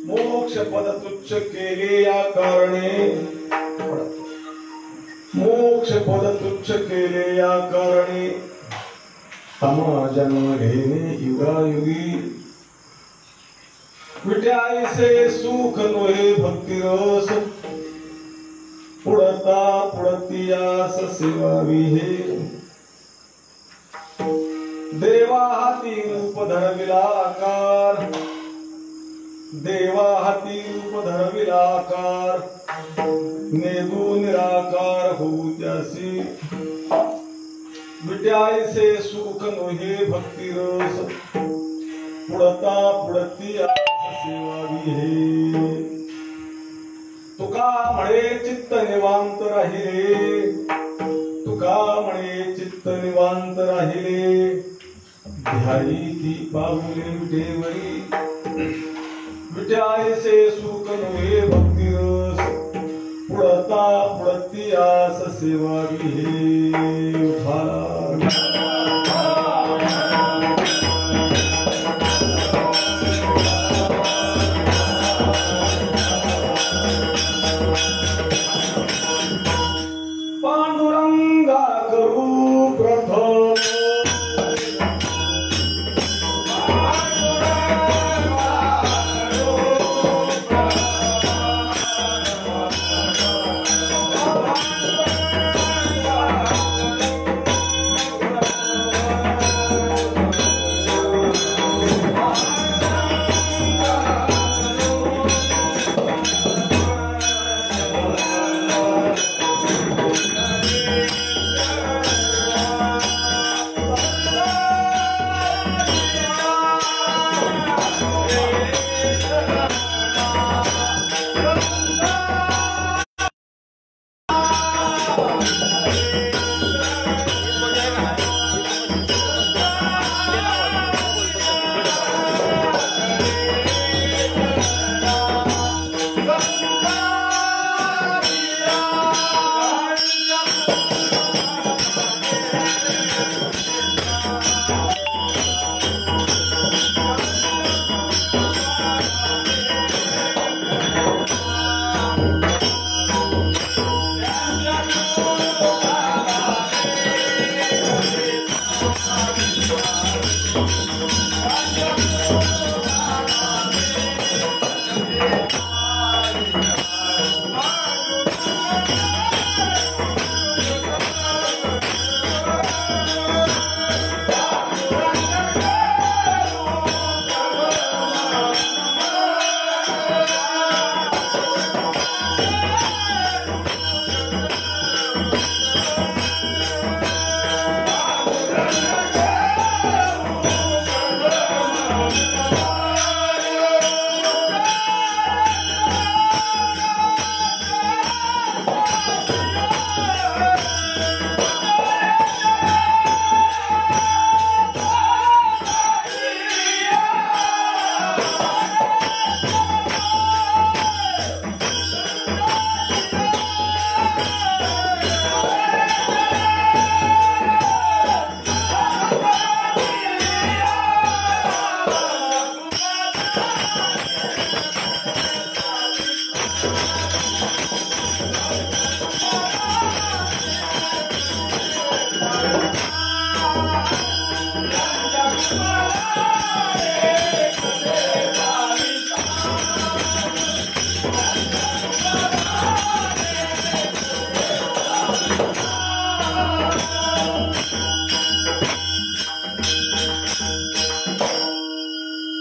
मोक्ष पद तुच्छ केले या कारणे, मोक्ष पद तुच्छ केले या कारणे तमा जन्म घेणे युगायुगी विट्याईसे सुख नोहे भक्ती रस पुढता पुढतियास सेवा विहे देवा हाती रूप धरविला आकार, देवा हाती रूप धरविला आकार नेदू निराकार होऊ त्यासी विट्याईसे सुख नोहे भक्ती रस पुढता पुढतियास सेवा विहे तुका म्हणे चित्त निवांत राहिले, तुका म्हणे चित्त निवांत राहिले ध्याई ती पाऊले विटेवरी विट्याईसे सुख नोहे भक्ती रस पुढता पुढतियास सेवा विहे उठाला पांडुरंगा करू प्रथम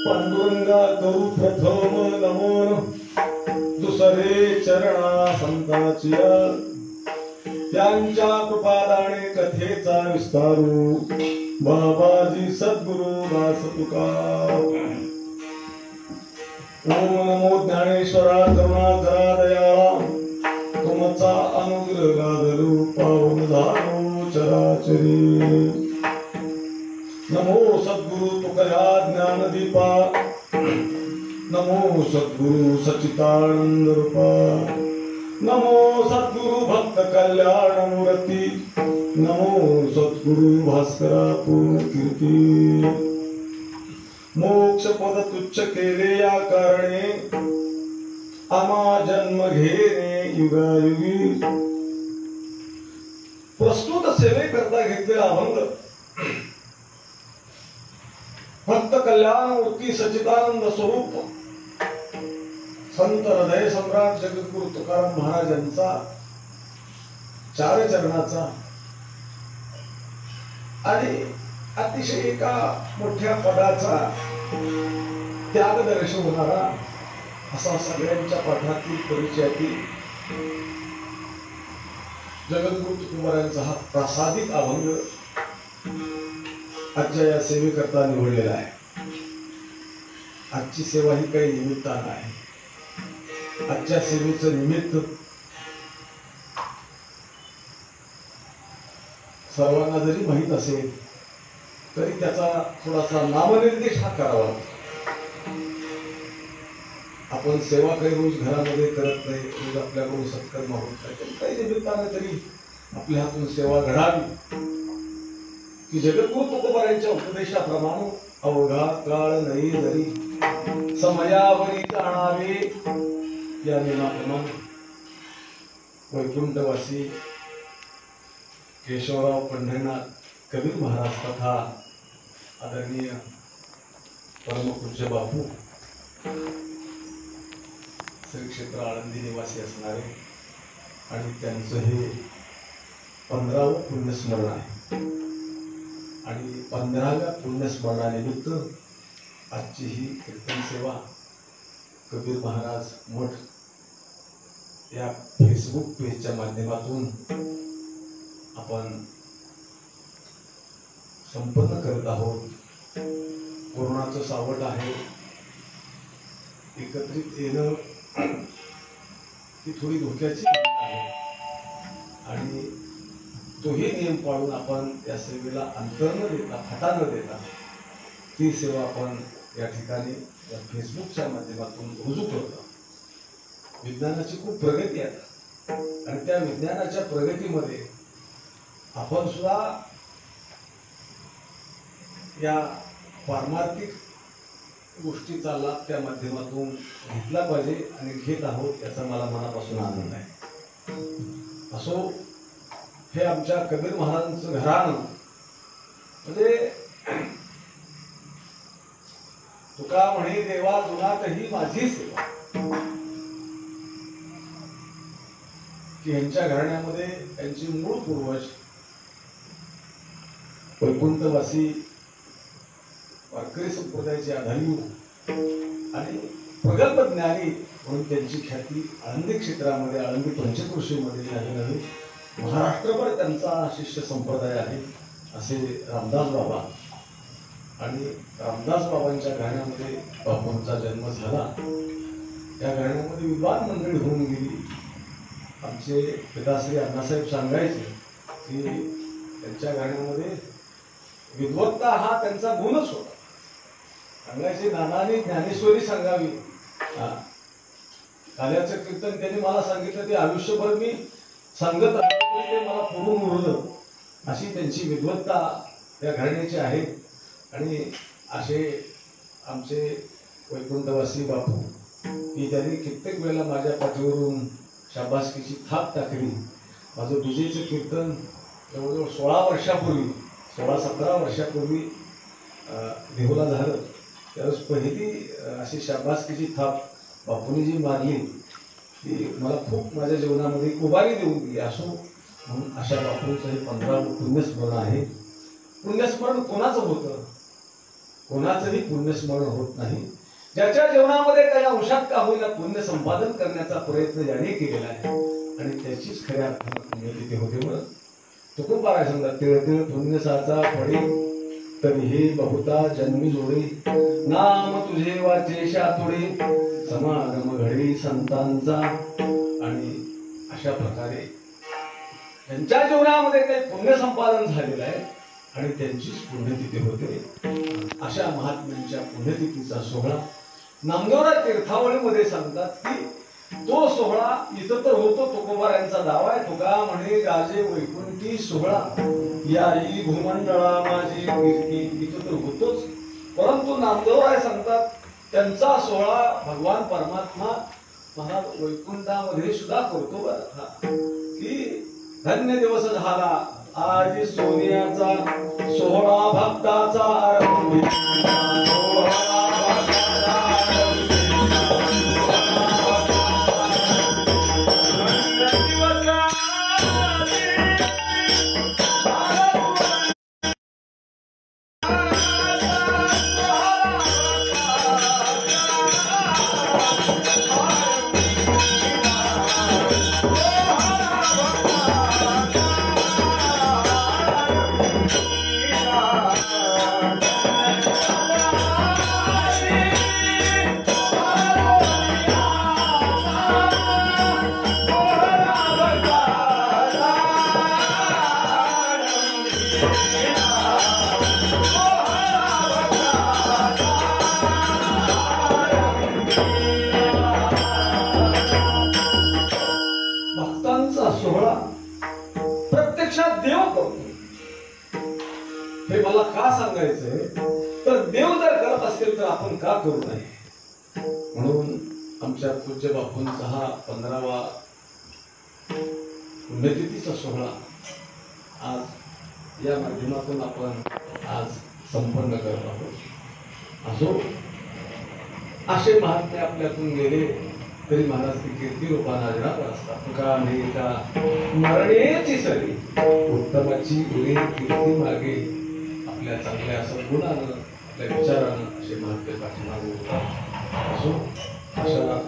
पांडुरंगा करू प्रथम नमन दुसरे चरणा संतांच्या त्यांच्या कृपादाने कथेचा विस्तारू बाबाजी सद्गुरु दास तुकार ओम नमो ज्ञानेश्वरा करुणाकरा दयाळा तुमचा अनुग्रह गादरू पावन झालो चराचरी नमो सद्गुरु तुकया ज्ञानदीपा नमो सद्गुरु सच्चिदानंद रूपा नमो सद्गुरु भक्त कल्याण मूर्ती नमो सद्गुरु भास्करा पूर्ण कीर्ती मोक्ष पद तुच्छ केले या कारणे आमा जन्म घेणे युगायुगी प्रस्तुत सेवे करता घेतलेला अभंग भक्त कल्याण मूर्ती सच्चिदानंद स्वरूप संत हृदय सम्राट जगद्गुरु तुकाराम महाराजांचा चार चरणाचा आणि अतिशय एका मोठ्या पदाचा त्याग दर्शवणारा असा सगळ्यांच्या पाठातील परिचयातील जगद्गुरु तुकोबारायांचा हा प्रासादिक अभंग आजच्या या सेवेकरता निवडलेला आहे. आजची सेवा ही काही निमित्तानं आहे. आजच्या सेवेचं निमित्त सर्वांना जरी माहित असेल तरी त्याचा थोडासा नामनिर्देश हा करावा लागतो. आपण सेवा काही रोज घरामध्ये करत नाही, रोज आपल्याकडून सत्कर्म होत नाही, काही निमित्तानं तरी आपल्या हातून सेवा घडावी की जगद्गुरु तुकोबारायांच्या उपदेशाप्रमाणे अवघा काळ नाही जरी समयावरी जाणावे या नियमाप्रमाणे वैकुंठवासी केशवराव पंढरीनाथ कबीर महाराज तथा आदरणीय परमपूज्य बापू श्री क्षेत्र आळंदी निवासी असणारे आणि त्यांचं हे 15वं पुण्यस्मरण आहे आणि 15व्या पुण्यस्मरणानिमित्त आजची ही कीर्तन सेवा कबीर महाराज मठ या फेसबुक पेजच्या माध्यमातून आपण संपन्न करत आहोत. कोरोनाचं सावट आहे, एकत्रित येणं ही थोडी धोक्याची आहे आणि तोही नियम पाळून आपण या सेवेला अंतर न देता फाटा न देता ती सेवा आपण या ठिकाणी या फेसबुकच्या माध्यमातून रुजू करतो. विज्ञानाची खूप प्रगती आहे आणि त्या विज्ञानाच्या प्रगतीमध्ये आपण सुद्धा या पारमार्थिक गोष्टीचा लाभ त्या माध्यमातून घेतला पाहिजे आणि घेत आहोत याचा मला मनापासून आनंद आहे. असो, हे आमच्या कबीर महाराजांचं घराणं म्हणजे तुका म्हणे देवा जुनातही माझी सेवा की यांच्या घराण्यामध्ये त्यांची मूळ पूर्वज वैकुंठवासी वारकरी संप्रदायाचे आधारी आणि प्रगल्भ ज्ञानी म्हणून त्यांची ख्याती आळंदी क्षेत्रामध्ये आळंदी पंचक्रोशीमध्ये नवे महाराष्ट्रभर त्यांचा शिष्य संप्रदाय आहे असे रामदास बाबा. आणि रामदास बाबांच्या घराण्यामध्ये बापूंचा जन्म झाला. या घराण्यामध्ये विद्वान मंडळी होऊन गेली. आमचे पिताश्री अण्णासाहेब सांगायचे की त्यांच्या घराण्यामध्ये विद्वत्ता हा त्यांचा गुणच होता. सांगायचे नानाने ज्ञानेश्वरी सांगावी. काल्याचं कीर्तन त्यांनी मला सांगितलं ते आयुष्यभर मी सांगत आहे, ते मला पुरून उरलं अशी त्यांची विद्वत्ता त्या घराण्याची आहे. आणि असे आमचे वैकुंठवासी बापू की त्यांनी कित्येक वेळेला माझ्या पाठीवरून शाबासकीची थाप टाकली. माझं विजेचं कीर्तन जवळजवळ 16-17 वर्षापूर्वी देहुला झालं त्यावेळेस पहिली अशी शाबासकीची थाप बापूंनी जी मारली ती मला खूप माझ्या जीवनामध्ये उभारी देऊन गेली. असो म्हणून अशा बापूंचं हे 15वं पुण्यस्मरण आहे. पुण्यस्मरण कोणाचं होतं? कोणाचंही पुण्यस्मरण होत नाही. ज्याच्या जीवनामध्ये त्याला अंशात का होईना पुण्य संपादन करण्याचा प्रयत्न ज्याने केलेला आहे आणि त्याचीच खऱ्या अर्थानं पुण्यतिथी होते. म्हणून तुकोबाराय सांगतात तिळ तिळ पुण्य साचा पडे तरी हे बहुता जन्मी जोडे नाम तुझे वाचे शातुडे समागम घडी संतांचा. आणि अशा प्रकारे त्यांच्या जीवनामध्ये काही पुण्य संपादन झालेलं आहे आणि त्यांचीच पुण्यतिथी होते. अशा महात्म्यांच्या पुण्यतिथीचा सोहळा नामदेवराय तीर्थावळीमध्ये सांगतात की तो सोहळा इथं तर होतो. तुकोबारायांचा दावा आहे, तुका म्हणे गाजे वैकुंठी सोहळा याई भूमंडळा माझी कीर्ती, इथं तर होतोच. परंतु नामदेवराय सांगतात त्यांचा सोहळा भगवान परमात्मा महाराज वैकुंठामध्ये सुद्धा करतो बरं की धन्य दिवस झाला आज सोनियाचा सोहळा भक्ताचा आरंभी, सोहळा प्रत्यक्षात देव करतो. हे मला का सांगायचंय तर देव जर करत असेल तर आपण का करू नये. म्हणून आमच्या पूज्य बापूंचा हा 15वा पुण्यतिथीचा सोहळा आज या माध्यमातून आपण आज संपन्न करत आहोत. असो असे महात्मे आपल्यातून गेले तरी महाराज ती कीर्ती रूपाने अजरामर असतात. तुका नाही का मरणेची सरी उत्तमाची गुणे कीर्ती मागे, आपल्या चांगल्या सद्गुणानं आपल्या विचारानं असे महात्मे पाठीमागे होतात. असो अशा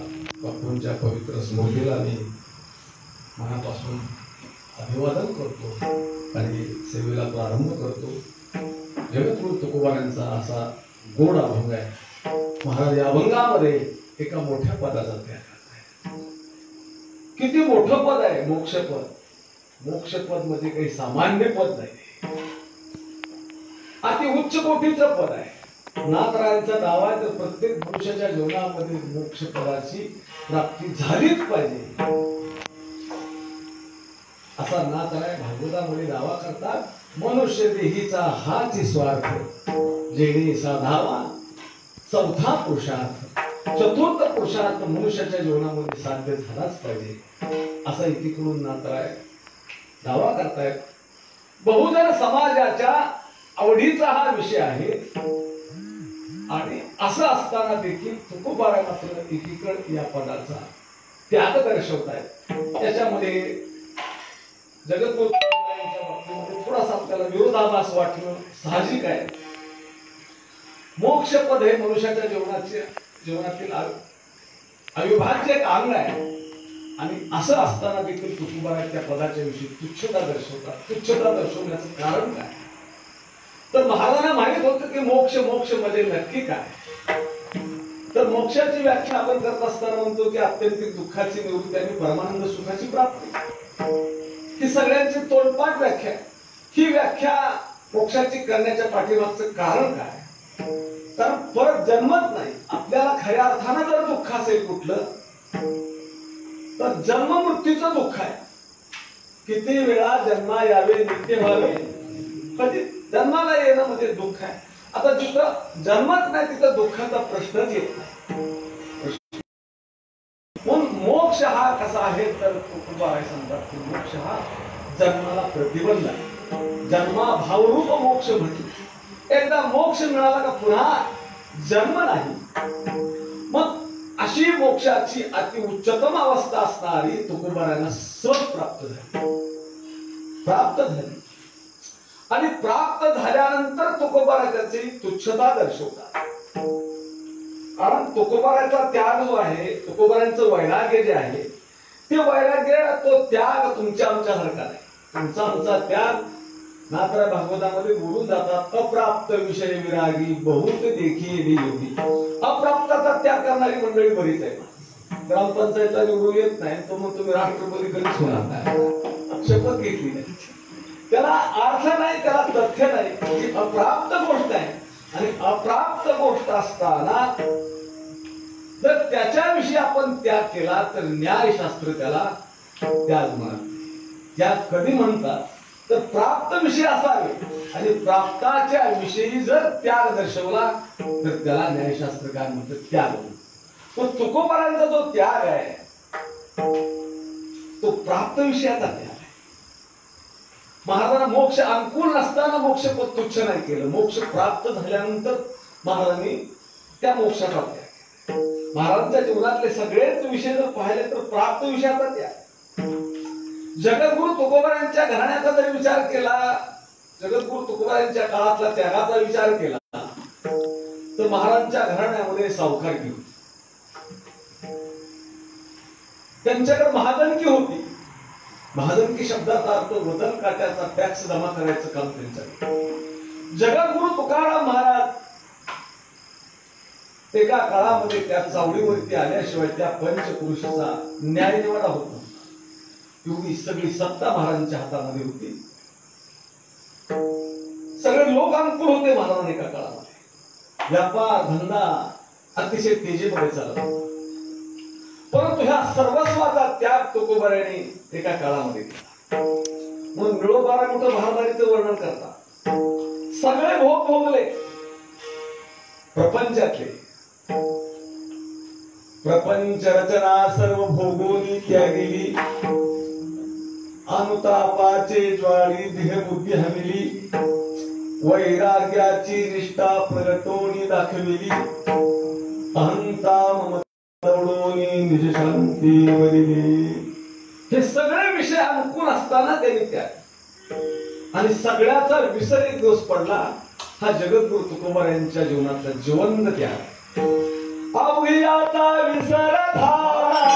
बापूंच्या पवित्र स्मृतीला मी मनापासून अभिवादन करतो आणि सेवेला प्रारंभ करतो. जगद्गुरु तुकोबारायांचा असा गोड अभंग आहे. महाराज या अभंगामध्ये एका मोठ्या पदाचा त्याग करताय. किती मोठं पद आहे मोक्षपद. मोक्षपद म्हणजे काही सामान्य पद नाही, अति उच्च कोटीचं पद आहे. नाथरायांचा दावा आहे तर प्रत्येक मनुष्याच्या जीवनामध्ये मोक्षपदाची प्राप्ती झालीच पाहिजे असा नाथराय भागवतामध्ये दावा करतात. मनुष्य देहीचा हाच स्वार्थ जेणे साधावा चौथा पुरुषार्थ, चतुर्थ पुरुषार्थ मनुष्याच्या जीवनामध्ये साध्य झालाच पाहिजे असा एकीकडून नाथराय दावा करतायत. बहुजन समाजाच्या आवडीचा हा विषय आहे आणि असं असताना देखील तुकोबाराय मात्र एकीकडे या पदाचा त्याग दर्शवतायत. त्याच्यामध्ये जगद्गुरु तुकोबारायांच्या बाबतीमध्ये थोडासा आपल्याला विरोधाभास वाटणं साहजिक आहे. मोक्षपद हे मनुष्याच्या जीवनातील अविभाज्य एक अंग आहे आणि असं असताना देखील तुकोबाराय त्या पदाच्या विषयी तुच्छता दर्शवतात. तुच्छता दर्शवण्याचं कारण काय तर महाराजांना माहित होतं की मोक्ष म्हणजे नक्की काय. तर मोक्षाची व्याख्या आपण करत असताना म्हणतो की आत्यंतिक दुःखाची निवृत्ती आणि परमानंद सुखाची प्राप्ती. ही सगळ्यांची तोंडपाठ व्याख्या. ही व्याख्या मोक्षाची करण्याच्या पाठीमागचं कारण काय तर परत जन्मच नाही. आपल्याला खऱ्या अर्थानं जर दुःख असेल कुठलं तर जन्म मृत्यूचं दुःख आहे. किती वेळा जन्मा यावे नित्य व्हावे, कधी जन्माला येणं म्हणजे दुःख आहे. आता जिथं जन्मच नाही तिथं दुःखाचा प्रश्नच येत नाही. म्हणून मोक्ष हा कसा आहे तर तुकोबाराय सांगतात की मोक्ष हा जन्माला प्रतिबंध आहे. जन्माभावरूप मोक्ष म्हटलं. एकदा मोक्ष मिळाला का पुन्हा जन्म नाही. मग अशी मोक्षाची अति उच्चतम अवस्था असणारी तुकोबारायांना सहज प्राप्त झाली आणि प्राप्त झाल्यानंतर तुकोबाराय त्याची तुच्छता दर्शवतात. कारण तुकोबारायचा त्याग जो आहे, तुकोबारायांचं वैराग्य जे आहे ते वैराग्य तो त्याग तुमच्या आमच्यासारखा नाही. तुमचा आमचा त्याग नाथराय भागवतामध्ये बोलून जातात. अप्राप्त विषय विरागी बहुत देखी योगी. अप्राप्ताचा त्याग करणारी मंडळी बरीच आहे. ग्रामपंचायतला निवडून येत नाही तो मग तुम्ही राष्ट्रपती कधीच होणार नाही. शपथ घेतली नाही. त्याला अर्थ नाही, त्याला तथ्य नाही. ही अप्राप्त गोष्ट आहे आणि अप्राप्त गोष्ट असताना जर त्याच्याविषयी आपण त्याग केला तर न्यायशास्त्र त्याला त्याग म्हणत. त्याग कधी म्हणतात तर प्राप्त विषय असावे आणि प्राप्ताच्या विषयी जर त्याग दर्शवला तर त्याला न्यायशास्त्र काय म्हणतात, त्याग. तो तुकोबारांचा जो त्याग आहे तो प्राप्त विषयाचा त्याग आहे. महाराजांना मोक्ष अनुकूल नसताना मोक्ष पद तुच्छ नाही केलं. मोक्ष प्राप्त झाल्यानंतर महाराजांनी त्या मोक्षाचा त्याग केला. महाराजांच्या जीवनातले सगळेच विषय जर पाहिले तर प्राप्त विषयाचा त्याग. जगद्गुरु तुकोबा यांच्या घराण्याचा जर विचार केला, जगद्गुरु तुकोबा यांच्या काळातला त्यागाचा विचार केला तर महाराजांच्या घराण्यामध्ये सावकारकी होती. त्यांच्याकडे महाजनकी होती. महाजनकी शब्दाचा अर्थ वजन काट्याचा टॅक्स जमा करायचं काम त्यांच्याकडे. जगद्गुरु तुकाराम महाराज एका काळामध्ये त्या चावडीवरती आल्याशिवाय त्या पंचपुरुषाचा न्यायनिवाडा होता. एवढी सगळी सत्ता महाराजांच्या हातामध्ये होती. सगळे लोक अनुकूल होते महाराजांना एका काळामध्ये. व्यापार धंदा अतिशय तेजीमध्ये चालत होता. परंतु ह्या सर्वस्वाचा त्याग तुकोबाराने एका काळामध्ये केला. म्हणून मिळोबारा मोठं महामारीचं वर्णन करतात. सगळे भोग भोगले प्रपंचातले. प्रपंच रचना सर्व भोगोनी त्यागिली. अनुतापाचे ज्वाळी देह बुद्धी हमिली. वैराग्याची निष्ठा प्रगटोनी दाखविली. अहंता ममता निज शांती वरिली. हे सगळे विषय अनुकूल असताना त्यांनी त्याग आणि सगळ्याचा विसर एक दिवस पडला. हा जगद्गुरु तुकोबा यांच्या जीवनातला जिवंत त्याग. अवघियाचा विसर झाला.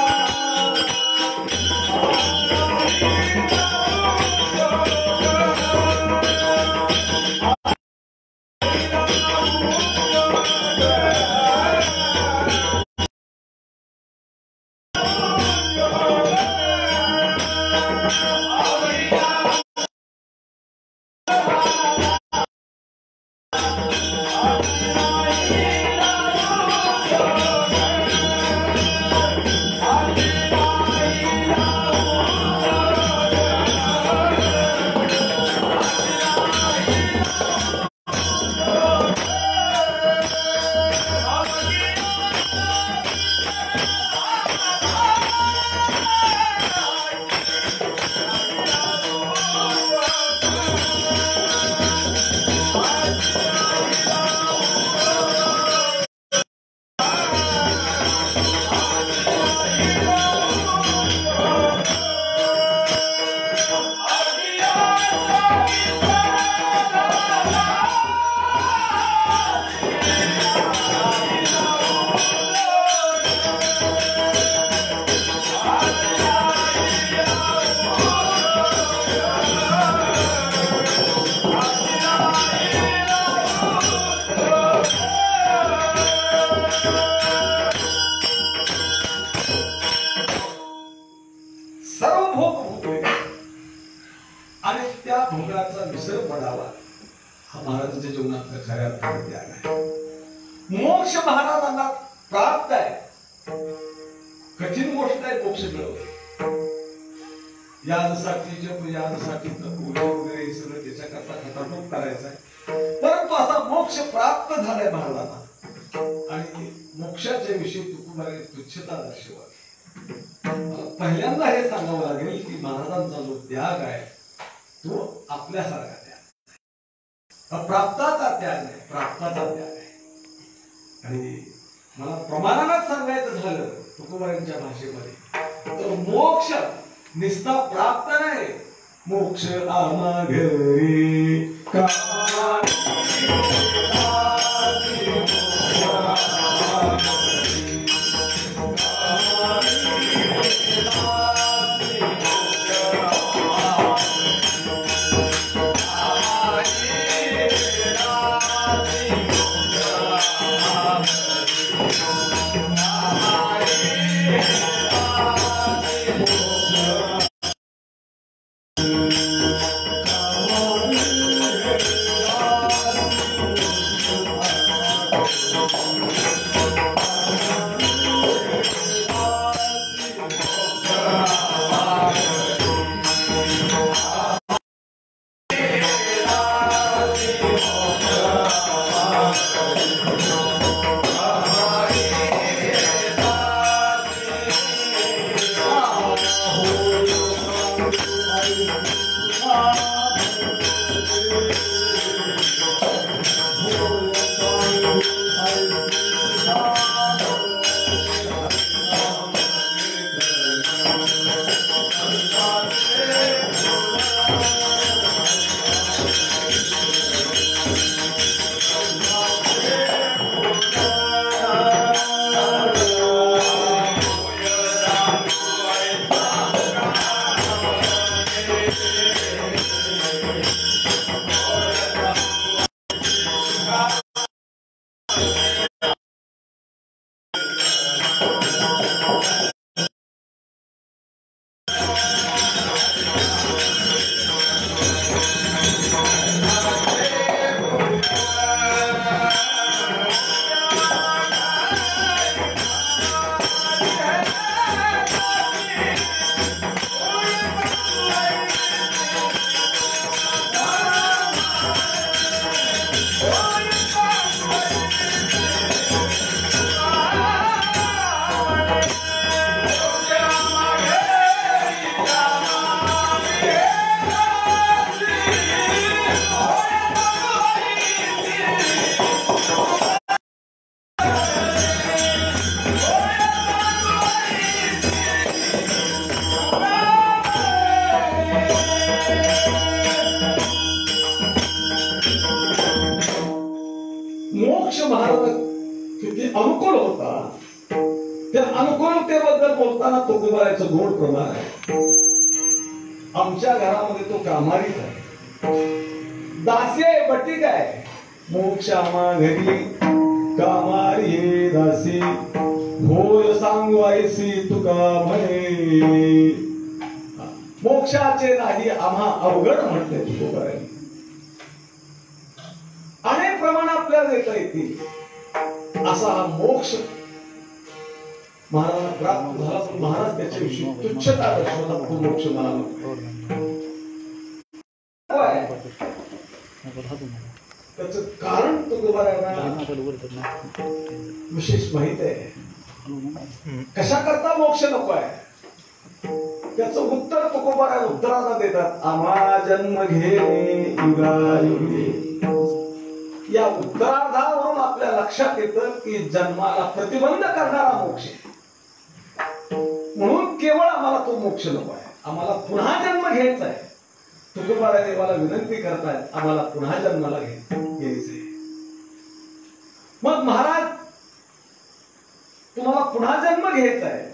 महाराजांच्या जीवनातला खऱ्या अर्थाने त्याग आहे. मोक्ष महाराजांना प्राप्त आहे. कठीण गोष्ट आहे मोक्ष मिळवणे. यासाठी जप यासाठी पूजा वगैरे सगळं त्याच्याकरता खटाटोप करायचं आहे. परंतु असा मोक्ष प्राप्त झालाय महाराजांना आणि मोक्षाच्या विषयी तुकोबाने तुच्छता दर्शवावी. पहिल्यांदा हे सांगावं लागेल की महाराजांचा जो त्याग आहे तो आपल्यासारखा त्याग, प्राप्ताचा त्याग नाही, प्राप्ताचा त्याग आहे. आणि मला प्रमाणात सांगायचं झालं तुकोबारांच्या भाषेमध्ये तर मोक्ष निस्ता प्राप्त नाही, मोक्ष आम्हा घरी का मोक्ष महाराज किती अनुकूल होता. त्या अनुकूलतेबद्दल बोलताना तुकोबारायचं गोड प्रमाण आहे. आमच्या घरामध्ये तो कामारीच आहे, दासी आहे, बटीक आहे. मोक्ष आम्हा घरी कामारी हे दासी, होय सांगू आईसी तुका म्हणे. मोक्षाचे नाही आम्हा अवघड म्हटले तुकोबारायने. अनेक प्रमाण आपल्याला देता येतील असा हा मोक्ष महाराजांना प्राप्त झाला. पण महाराज त्याच्याविषयी तुच्छता दर्शवला. तो मोक्ष मला त्याच कारण तुकोबारायांना विशेष माहित आहे. कशा करता मोक्ष नको आहे त्याचं उत्तर तुकोबाराय उत्तराला देतात. आम्हा जन्म घेणे युगायुगे. या उत्तरार्धावरून आपल्या लक्षात येतं की जन्माला प्रतिबंध करणारा मोक्ष आहे. म्हणून केवळ आम्हाला तो मोक्ष नको आहे, आम्हाला पुन्हा जन्म घ्यायचा आहे. तुकोबाराय देवाला विनंती करतायत आम्हाला पुन्हा जन्माला घ्यायचंय. मग महाराज तुम्हाला पुन्हा जन्म घ्यायचा आहे,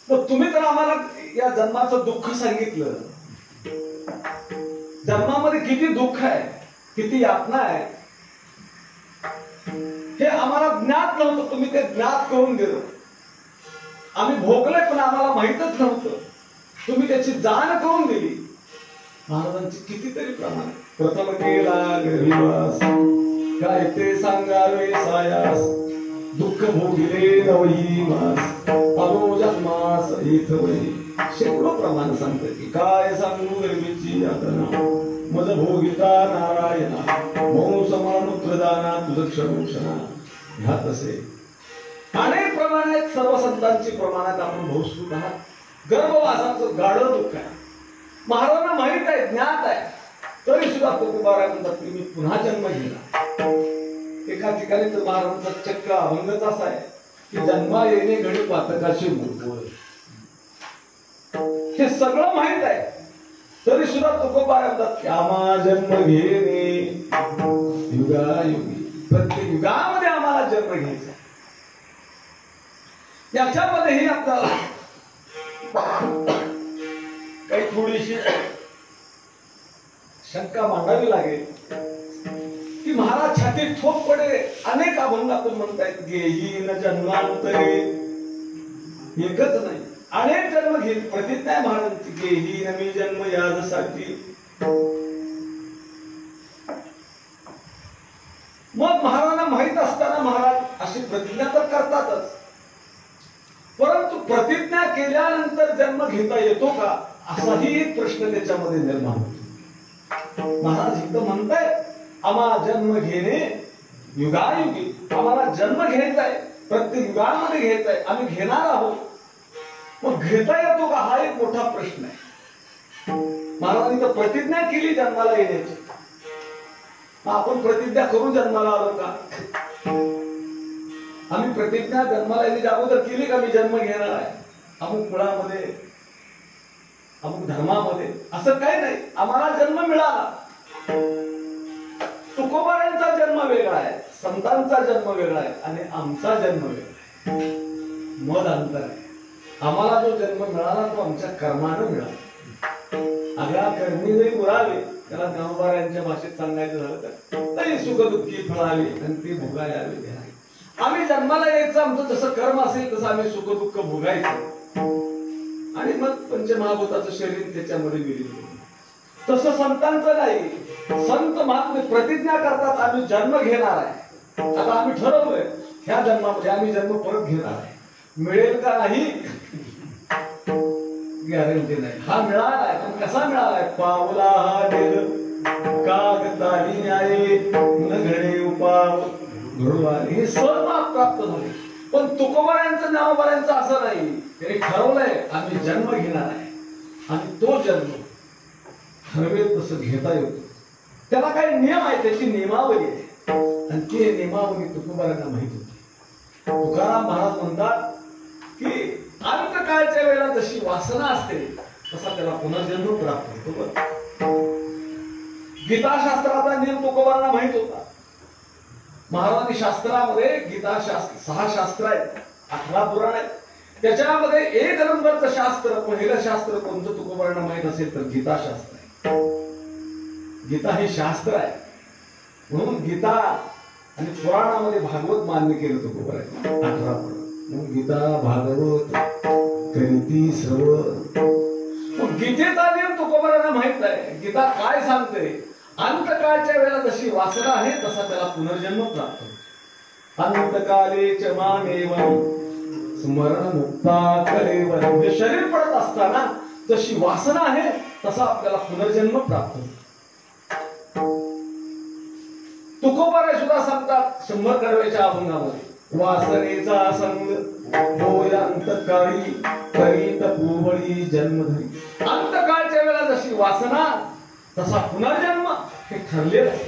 मग तुम्ही तर आम्हाला या जन्माचं दुःख सांगितलं. जन्मामध्ये किती दुःख आहे, किती यातना आहे हे आम्हाला ज्ञात नव्हतं. तुम्ही ते ज्ञात करून दिलं. आम्ही भोगले पण आम्हाला माहितच नव्हतं. तुम्ही त्याची जाण करून दिली. महाराजांची कितीतरी प्रमाण. प्रथम केला गरीवास, काय ते सांगावे सायास. दुःख भोगिले नवही मास, आलो जन्मास इथवई. शेकडो प्रमाण सांगते की काय सांगू गर्मीची यातना. मज भोगिता नारायणा, मऊ समानुत्रदाना तुझ क्षणोक्षणा. ह्यात असे अनेक प्रमाण आहेत. सर्व संतांची प्रमाणात आपण भोसूत आहात. गर्भवासाचं गाढ दुःख आहे. महाराजांना माहित आहे, ज्ञात आहे, तरी सुद्धा तुकोबाराय म्हणतात की मी पुन्हा जन्म घेला. एका ठिकाणी तर महाराजांचा चक्क अभंगच असा आहे की जन्मा येणे घडी पातकाशी मुळमुळ. हे सगळं माहित आहे तरी सुद्धा तुकोबाराय म्हणतात की आम्हा जन्म घेणे युगायुगी. प्रत्येक युगामध्ये आम्हाला जन्म घ्यायचा. याच्यामध्येही आपल्याला काही थोडीशी शंका मांडावी लागेल की महाराज छातीत ठोक पडे. अनेक अभंगातून म्हणतायत घेईन जन्मांतरे. एकच नाही, अनेक जन्म घेईल. प्रतिज्ञा आहे महाराजांची, घेईन मी जन्म यासाठी. मग महाराजांना माहित असताना महाराज अशी प्रतिज्ञा तर करतातच, परंतु प्रतिज्ञा केल्यानंतर जन्म घेता येतो का असाही एक प्रश्न त्याच्यामध्ये निर्माण होतो. महाराज इथं म्हणतायत आम्हा जन्म घेणे युगायुगी. आम्हाला जन्म घ्यायचा आहे, प्रत्येक युगामध्ये घ्यायचा आहे, आम्ही घेणार आहोत. मग घेता येतो का हा एक मोठा प्रश्न आहे. महाराजांनी तर प्रतिज्ञा केली जन्माला येण्याची. आपण प्रतिज्ञा करून जन्माला आलो का? आम्ही प्रतिज्ञा जन्माला येण्याच्या अगोदर केली का? मी जन्म घेणार आहे अमुक कुळामध्ये, अमुक धर्मामध्ये, असं काही नाही. आम्हाला जन्म मिळाला. तुकोबारांचा जन्म वेगळा आहे, संतांचा जन्म वेगळा आहे आणि आमचा जन्म वेगळा आहे. मध अंतर आहे. आम्हाला जो जन्म मिळाला तो आमच्या कर्मानं मिळाला. आग्रा कर्मी जरी उरावे, त्याला ज्ञानोबारांच्या भाषेत सांगायचं झालं तर तरी सुखदुःखी फळावी आणि ती भोगायला द्यावी. आम्ही जन्माला यायचं, आमचं जसं कर्म असेल तसं आम्ही सुखदुःख भोगायचं आणि मग पंचमहाभूताचं शरीर त्याच्यामध्ये विलीन. तसं संतांचं नाही. संत महात्मे प्रतिज्ञा करतात आम्ही जन्म घेणार आहे. आता आम्ही ठरवलंय ह्या जन्मामध्ये आम्ही जन्म परत घेणार आहे. मिळेल का नाही गॅरंटी नाही. हा मिळालाय, पण कसा मिळालाय? पावला हा देह कागदाली न्याये न घडे उपाव घडू आले. हे सर्व प्राप्त झाले. पण तुकोबारांचं ज्ञानोबारांचं असं नाही. त्यांनी ठरवलंय आम्ही जन्म घेणार आहे आणि तो जन्म ठरवेल तसं घेता येतो. त्याला काही नियम आहे, त्याची नियमावली आहे आणि ती नियमावली तुकोबारांना माहित होती. तुकाराम महाराज म्हणतात की अंतकाळच्या वेळेला जशी वासना असते तसा त्याला पुनर्जन्म प्राप्त होतो. गीताशास्त्राचा नियम तुकोबारांना माहित होता. महाराजांनी शास्त्रामध्ये गीताशास्त्र 6 शास्त्र आहेत, 18 पुराण आहेत. त्याच्यामध्ये 1 नंबरचं शास्त्र, पहिलं शास्त्र कोणतं तुकोबारांना माहित असेल तर गीताशास्त्र आहे. गीता हे शास्त्र आहे म्हणून गीता आणि पुराणामध्ये भागवत मान्य केलं तुकोबारांनी. 18 पुराण मग गीता भागवत करिती श्रवण. मग गीतेचा नियम तुकोबारांना माहित आहे. गीता काय सांगते? अंतकाळच्या वेळेला जशी वासना आहे तसा त्याला पुनर्जन्म प्राप्त होतो. अंतकाले च मामेवं स्मरण मुक्ता कलेवर. म्हणजे शरीर पडत असताना जशी वासना आहे तसा आपल्याला पुनर्जन्म प्राप्त होतो. तुकोबारे सुद्धा सांगतात 100 कडव्याच्या अभंगामध्ये, वासनेचा संग होय अंतकाळी करीत पूर्वळी जन्मधरी. अंतकाळच्या वेळेला जशी वासना तसा पुनर्जन्म हे ठरलेलं आहे.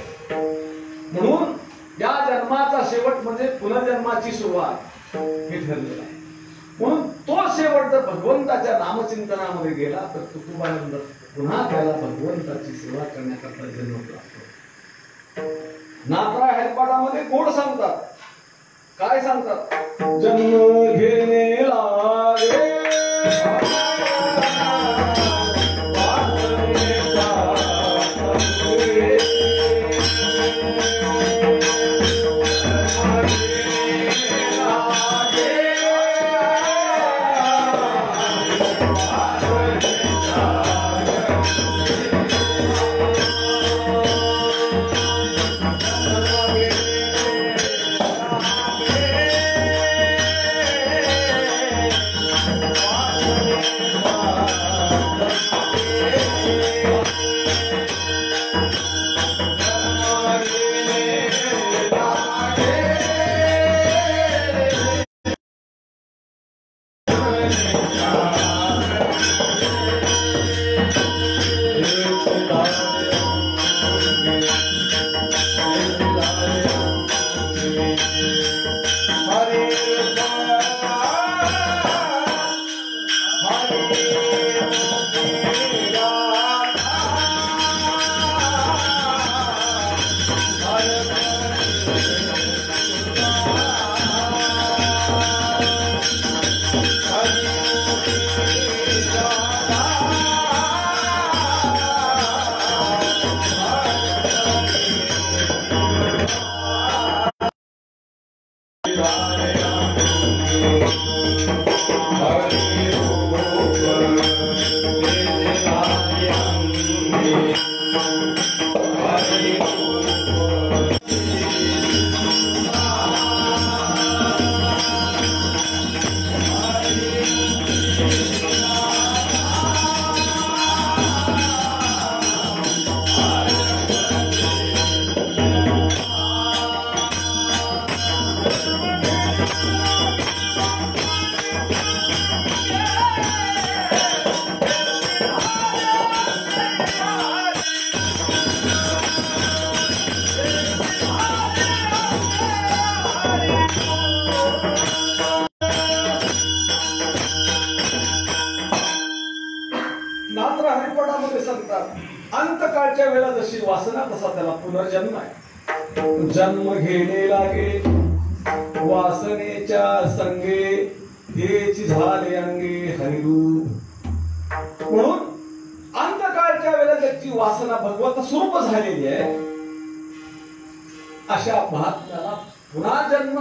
म्हणून या जन्माचा शेवट म्हणजे पुनर्जन्माची सुरुवात हे ठरलेलं आहे. म्हणून तो शेवट जर भगवंताच्या नामचिंतनामध्ये गेला तर तुकोबानंद पुन्हा त्याला भगवंताची सेवा करण्याकरता जन्म प्राप्त होतो. नाथराय हरिपाठामध्ये गोड सांगतात. काय सांगतात? जन्म घेणे लागे वासना तसा त्याला पुनर्जन्म आहे. जन्म घेणे लागे वासनेच्या संगे हेची झाले अंगे हरिरूप. म्हणून अंतकाळच्या वेळेला त्याची वासना भगवत स्वरूप झालेली आहे. अशा महात्म्याला पुन्हा जन्म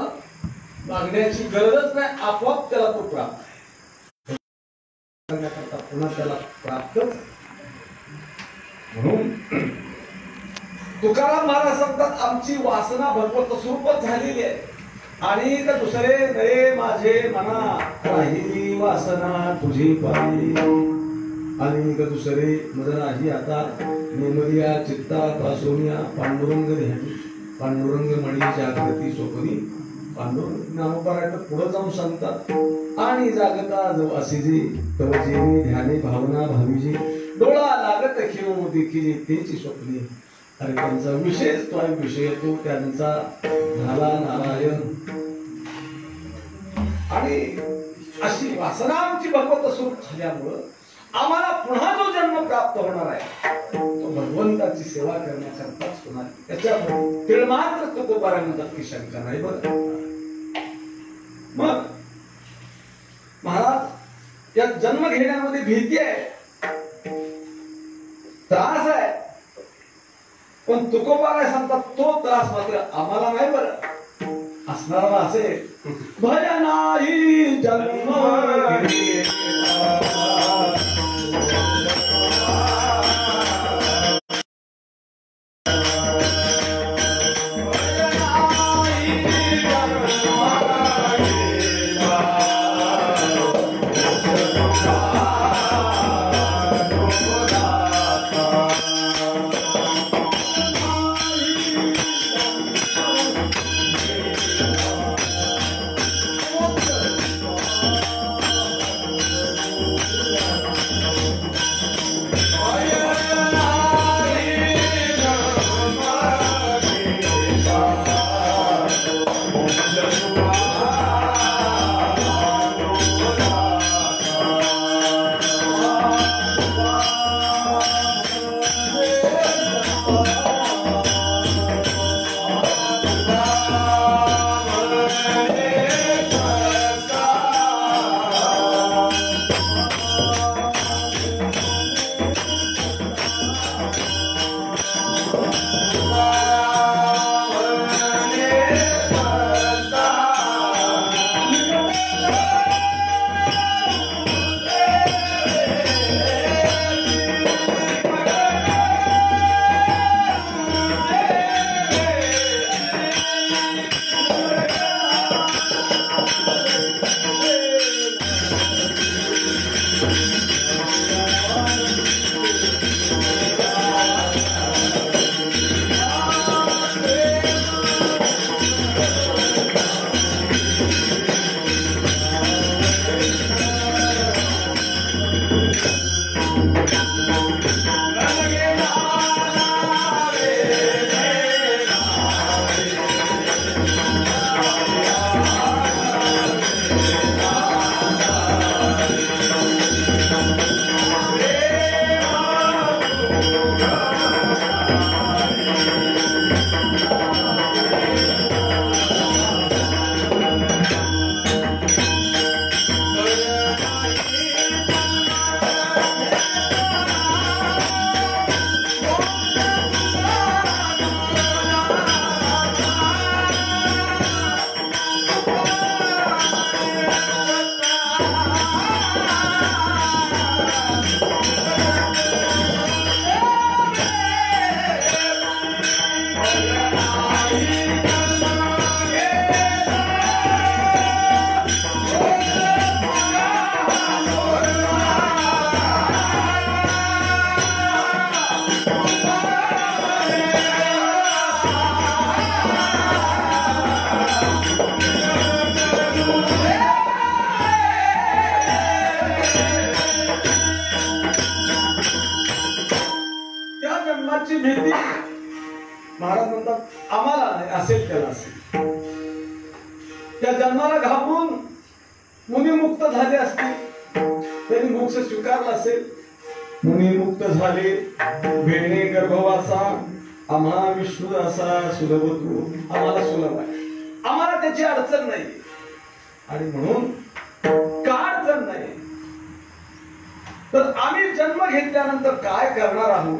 मागण्याची गरजच नाही, आपोआप त्याला तो प्राप्त करण्याकरता पुन्हा त्याला प्राप्तच. म्हणून तुकाराम महाराज सांगतात आमची वासना भगवत स्वरूपच झालेली आहे. आणि तर दुसरे नये माझे मना राहिली वासना तुझी पायी. आणि का दुसरे मज नाही आता नेमलिया चित्ता पासोनिया पांडुरंग ध्यानी. पांडुरंग मणी जागृती स्वप्नी. पांडुरंग नामोपरायण पुढे जाऊन सांगतात आणि जागता जो असिजी तव जेवी ध्याने भावना भावीजी डोळा लागत खेळ देखील तेची स्वप्नी. अरे त्यांचा विषयच तो आहे. विषय तो त्यांचा झाला नारायण. आणि अशी वासना आमची भगवत स्वरूप झाल्यामुळं आम्हाला पुन्हा जो जन्म प्राप्त होणार आहे तो भगवंताची सेवा करण्याकरताच होणार. त्याच्यामध्ये तिळमात्र तुकोबारा म्हणतात की शंका नाही. बरं मग महाराज या जन्म घेण्यामध्ये भीती आहे, त्रास आहे. पण तुकोबारा सांगतात तो त्रास मात्र आम्हाला नाही बरं असणारा असेल. भजनाई जन्म जन्माची भीती महाराज म्हणतात आम्हाला नाही, असेल त्याला असेल. त्या जन्माला घाबरून मुनी मुक्त झाले असतील, त्यांनी मोक्ष स्वीकारला असेल. मुनी मुक्त झाले, भेणे गर्भवासा आम्हा विष्णू असा सुलभ तू आम्हाला सुलभ आहे, आम्हाला त्याची अडचण नाही. आणि म्हणून का अडचण नाही तर आम्ही जन्म घेतल्यानंतर काय करणार आहोत,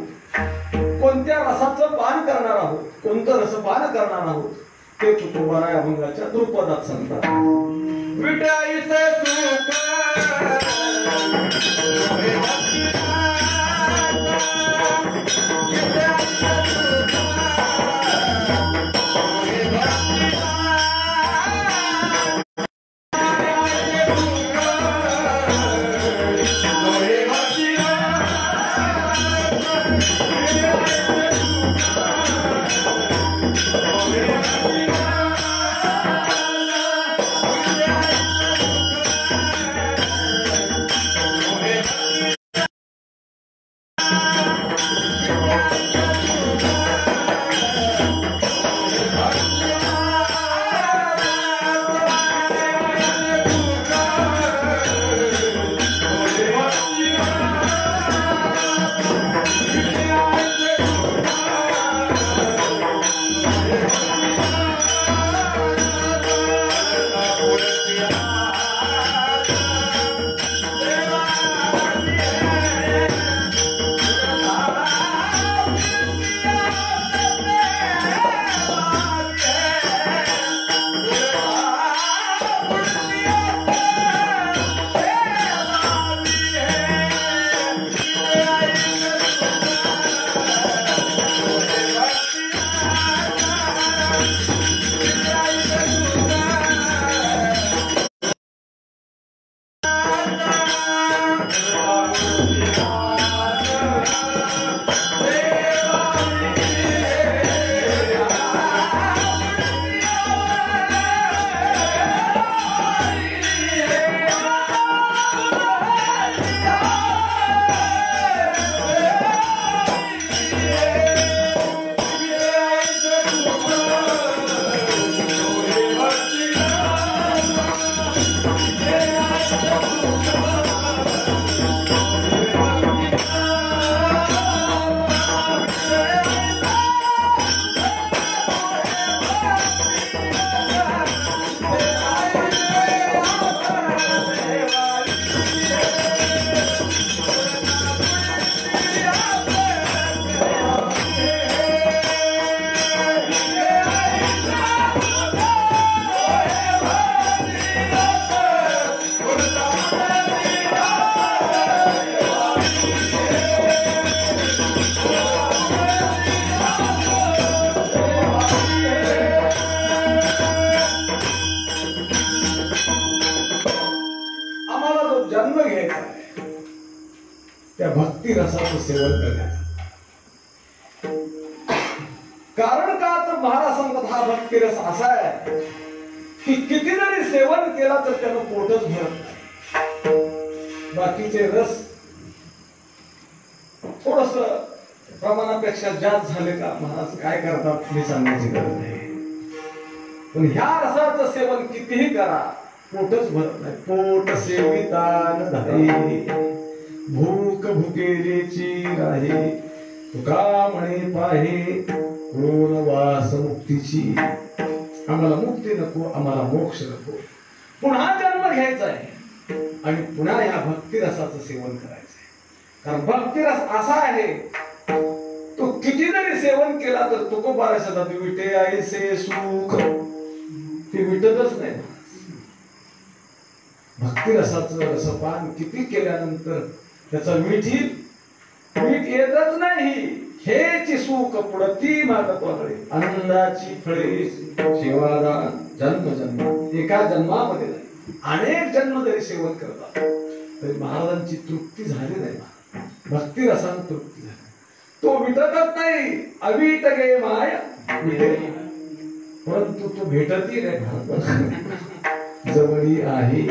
कोणत्या रसाचं पान करणार आहोत, कोणतं रसपान करणार आहोत ते तुकोबाराय अभंगाच्या द्रुपदात सांगतात. विटाईचे सुख त्या भक्ती रसाचं सेवन करण्याचं कारण का तर महाराज सांगतात हा भक्ती रस असा आहे की किती जरी सेवन केला तर त्यानं पोटच भरत नाही. बाकीचे रस थोडस प्रमाणापेक्षा जास्त झाले का महाराज काय करतात हे सांगण्याची गरज नाही. पण ह्या रसाचं सेवन कितीही करा पोटच भरत नाही. पोट सेवितान धाई भूक भुकेलेची राहे तुका म्हणे पाहे कोण वास मुक्तीची. आम्हाला मुक्ती नको, आम्हाला मोक्ष नको, पुन्हा जन्म घ्यायचा आहे आणि पुन्हा ह्या भक्ती रसाचं सेवन करायचंय. कारण भक्ती रस असा आहे तो किती जरी सेवन केला तर तुकोबा सदा विटे ऐसे सुख ते विटतच नाही. भक्ती रसाचं रसपान किती केल्यानंतर त्याचा मीठ येतच नाही. हेची सुख पुढती मागतवाकडे आनंदाची फळे सेवादान जन्म जन्म एका जन्मामध्ये नाही अनेक जन्म जरी सेवन करतात तरी महाराजांची तृप्ती झाली नाही. भक्ती रसानं तृप्ती झाली, तो विटतच नाही. अविट गे माया परंतु तो भेटती नाही. जवळी आहे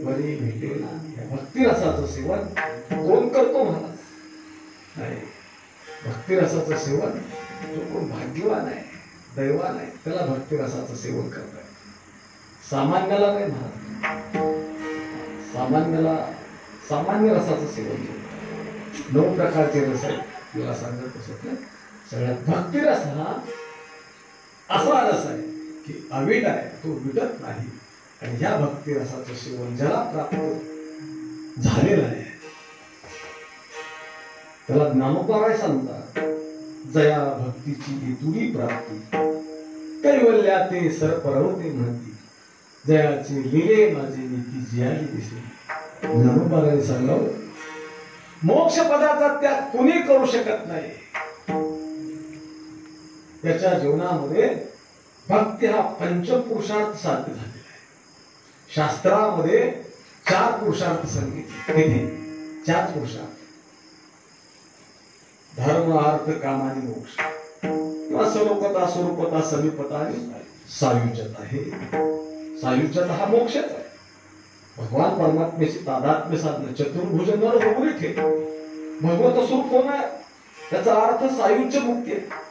बरी भेटेल. भक्ती रसाचं सेवन कोण करतो महाराज नाही. भक्ती रसाचं सेवन जो कोण भाग्यवान आहे दैवान आहे त्याला भक्ती रसाचं सेवन करताय. सामान्याला नाही महाराज. सामान्याला सामान्य रसाचं सेवन केलं. 9 प्रकारचे रस आहेत मला सांगत असत. सगळ्यात भक्तिरस हा असा रस आहे की अवीट आहे, तो विटत नाही. आणि ह्या भक्तिरसाचं सेवन ज्याला प्राप्त झालेलं आहे त्याला ज्ञानोबाराय सांगतात, जया भक्तीची इतुरी प्राप्ती, कैवल्या ते सर परवते म्हणती, जयाचे लिले माझे नीती जियाली दिसे. ज्ञानोबाराय सांगावं, मोक्ष पदाचा त्याग कोणी करू शकत नाही. त्याच्या जीवनामध्ये भक्ती हा पंचपुरुषार्थ साध्य झालेला आहे. शास्त्रामध्ये 4 पुरुषार्थ सांगितले. किती? 4 पुरुषार्थ: धर्म, अर्थ, काम आणि मोक्ष, किंवा स्वरूपता, स्वरूपता, समीपता आणि सायुज्यता. हे सायुज्यता हा मोक्षच आहे. भगवान परमात्म्याची तादात्म्य साधन, चतुर्भुज नर होऊन ठेव. भगवत स्वरूप कोण आहे? त्याचा अर्थ सायुज्य मुक्ती आहे.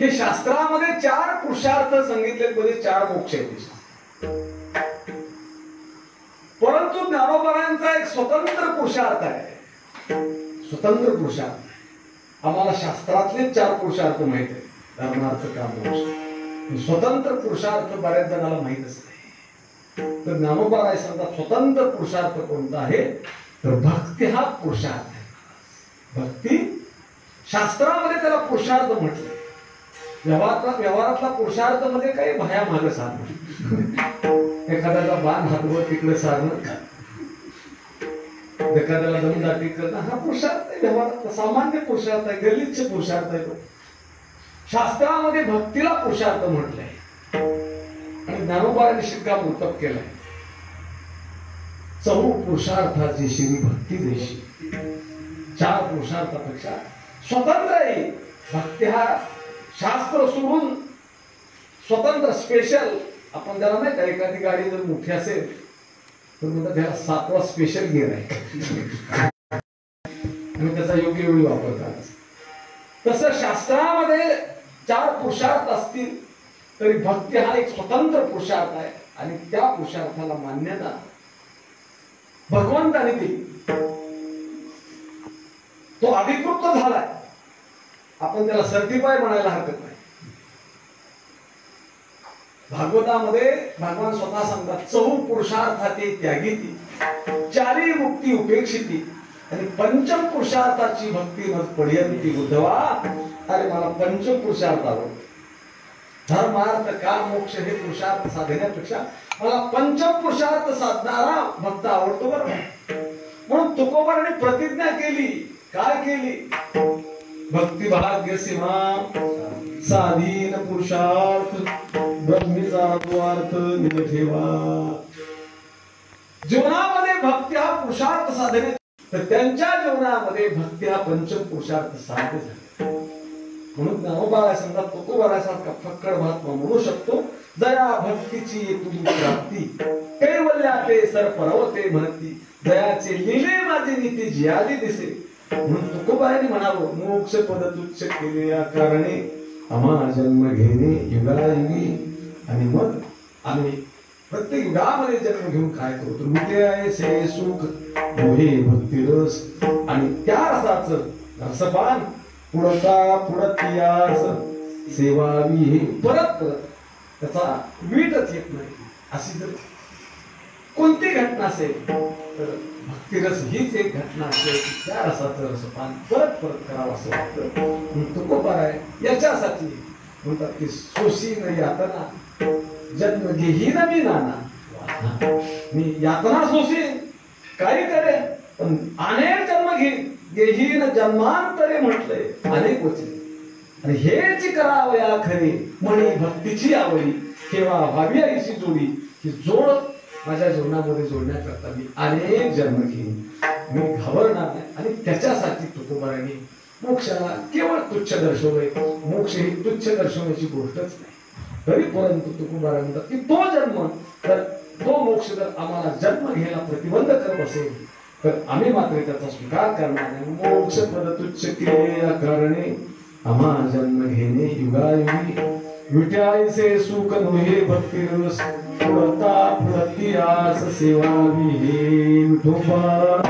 हे शास्त्रामध्ये 4 पुरुषार्थ सांगितले, मध्ये 4 मोक्ष आहेत. परंतु ज्ञानोबारायांचा एक स्वतंत्र पुरुषार्थ आहे. स्वतंत्र पुरुषार्थ आम्हाला शास्त्रातले 4 पुरुषार्थ माहित आहेत, धर्मार्थ, काम, मोक्ष. स्वतंत्र पुरुषार्थ बऱ्याच जणाला माहितच नाही. तर ज्ञानोबाराय सांगतात स्वतंत्र पुरुषार्थ कोणता आहे, तर भक्ती हा पुरुषार्थ आहे. भक्ती शास्त्रामध्ये त्याला पुरुषार्थ म्हटलं. व्यवहारातला पुरुषार्थ मध्ये काही भया मागे साधणं, एखाद्याला बाण हातवर तिकडे साधणं, एखाद्याला दमदाटी करणं, हा पुरुषार्थ आहे. व्यवहारात सामान्य पुरुषार्थ आहे, गलिच्छ पुरुषार्थ आहे. शास्त्रामध्ये भक्तीला पुरुषार्थ म्हटलंय आणि ज्ञानोबारांनी शिक्कामोर्तब केलाय. चहू पुरुषार्थाची श्री भक्ती देशी. 4 पुरुषार्थापेक्षा स्वतंत्र आहे भक्ती. हा शास्त्र सोडून स्वतंत्र स्पेशल. आपण त्याला नाही का, एखादी गाडी जर मोठी असेल तर म्हणतात त्याला 7वा स्पेशल गिअर आहे आणि त्याचा योग्य वेळी वापर करायचा. तसं शास्त्रामध्ये 4 पुरुषार्थ असतील तरी भक्ती हा एक स्वतंत्र पुरुषार्थ आहे आणि त्या पुरुषार्थाला मान्यता भगवंताने दिली. तो अधिकृत झालाय. आपण त्याला सर्टिफाय म्हणायला हरकत नाही. भागवतामध्ये भगवान स्वतः सांगतात, चहू पुरुषार्थाते त्यागीती, 4 मुक्ती उपेक्षिती आणि पंचम पुरुषार्थाची भक्ती मत पर्यंती. उद्धवा, अरे मला पंचम पुरुषार्थ आवडतो. धर्म, अर्थ, काम, मोक्ष हे पुरुषार्थ साधण्यापेक्षा मला पंचम पुरुषार्थ साधणारा भक्त आवडतो बरं. म्हणून तुकोबाराने प्रतिज्ञा केली. काय केली? भक्ती भाग्य सीमा साधीन पुरुषार्थ ब्रह्मीचा द्वार्थ निज ठेवा. जीवनामध्ये भक्ती हा पुरुषार्थ साधने, तर त्यांच्या जीवनामध्ये भक्ती हा पंचम पुरुषार्थ साध्य झाला. म्हणून ज्ञानोबाराय सांगतात, तुकोबारायासारखा फक्कड महात्मा म्हणू शकतो, जया भक्तीची तुझी प्राप्ती, कैवल्या ते सर परवते म्हणती, जयाचे लिले माझे नीती जियाली दिसे. म्हणून तुकोबारायांनी म्हणावं, मोक्ष पद तुच्छ केले या कारणे आम्हा जन्म घेणे युगायुगी. आणि मग आम्ही प्रत्येक युगामध्ये जन्म घेऊन काय करतो, मुळे आहे से सुख मोहे भक्ती रस. आणि त्या रसाचं रसपान पुढता पुढतियास सेवावी. हे परत परत त्याचा वीटच येत नाही. अशी जर कोणती घटना असेल तर भक्तिरस हीच एक घटना असेल की त्या रसाचं रसपान परत परत करावं असं वाटतं. तुकोबाराय याच्यासाठी म्हणतात की सोशी न यातना जन्म घेहीन मी नाना. मी यातना सोशीन, काही करेन, पण अनेक जन्म घेहीन जन्मांतरे म्हटलंय अनेक वचने. आणि हेच करावया खरे म्हणे भक्तीची आवडी, केव्हा व्हावी आईची जोडी. की जोड माझ्या जीवनामध्ये जोडण्याकरता मी अनेक जन्म घेईन, मी घाबरणार नाही. आणि त्याच्यासाठी तुकोबारायांनी मोक्षाला केवळ तुच्छ दर्शवलंय. मोक्ष ही तुच्छ दर्शवण्याची गोष्टच नाही. तरी परंतु तुकोबाराय म्हणतात की तो जन्म, तर तो मोक्ष जर आम्हाला जन्म घ्यायला प्रतिबंध करत असेल तर आम्ही मात्र त्याचा स्वीकार करणार नाही. मोक्ष पद तुच्छ केले या कारणे आम्हा जन्म घेणे युगायुगी. विटायचे सुख नोहे भक्ती रस, पुढता पुढतियास सेवावी. हे विठोबा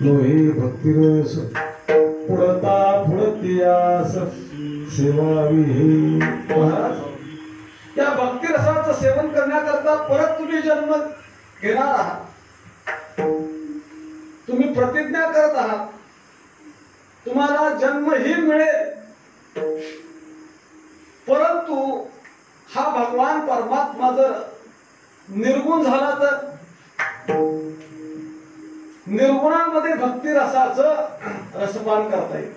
लोहे भक्तिरस पुढता फुडतियास सेवावी हे महाराज या भक्तिरसाचं सेवन करण्याकरता परत तुम्ही जन्म घेणार आहात तुम्ही प्रतिज्ञा करत आहात तुम्हाला जन्मही मिळेल परंतु हा भगवान परमात्मा जर निर्गुण झाला तर निर्गुणांमध्ये भक्ती रसाचं रसपान करता येईल.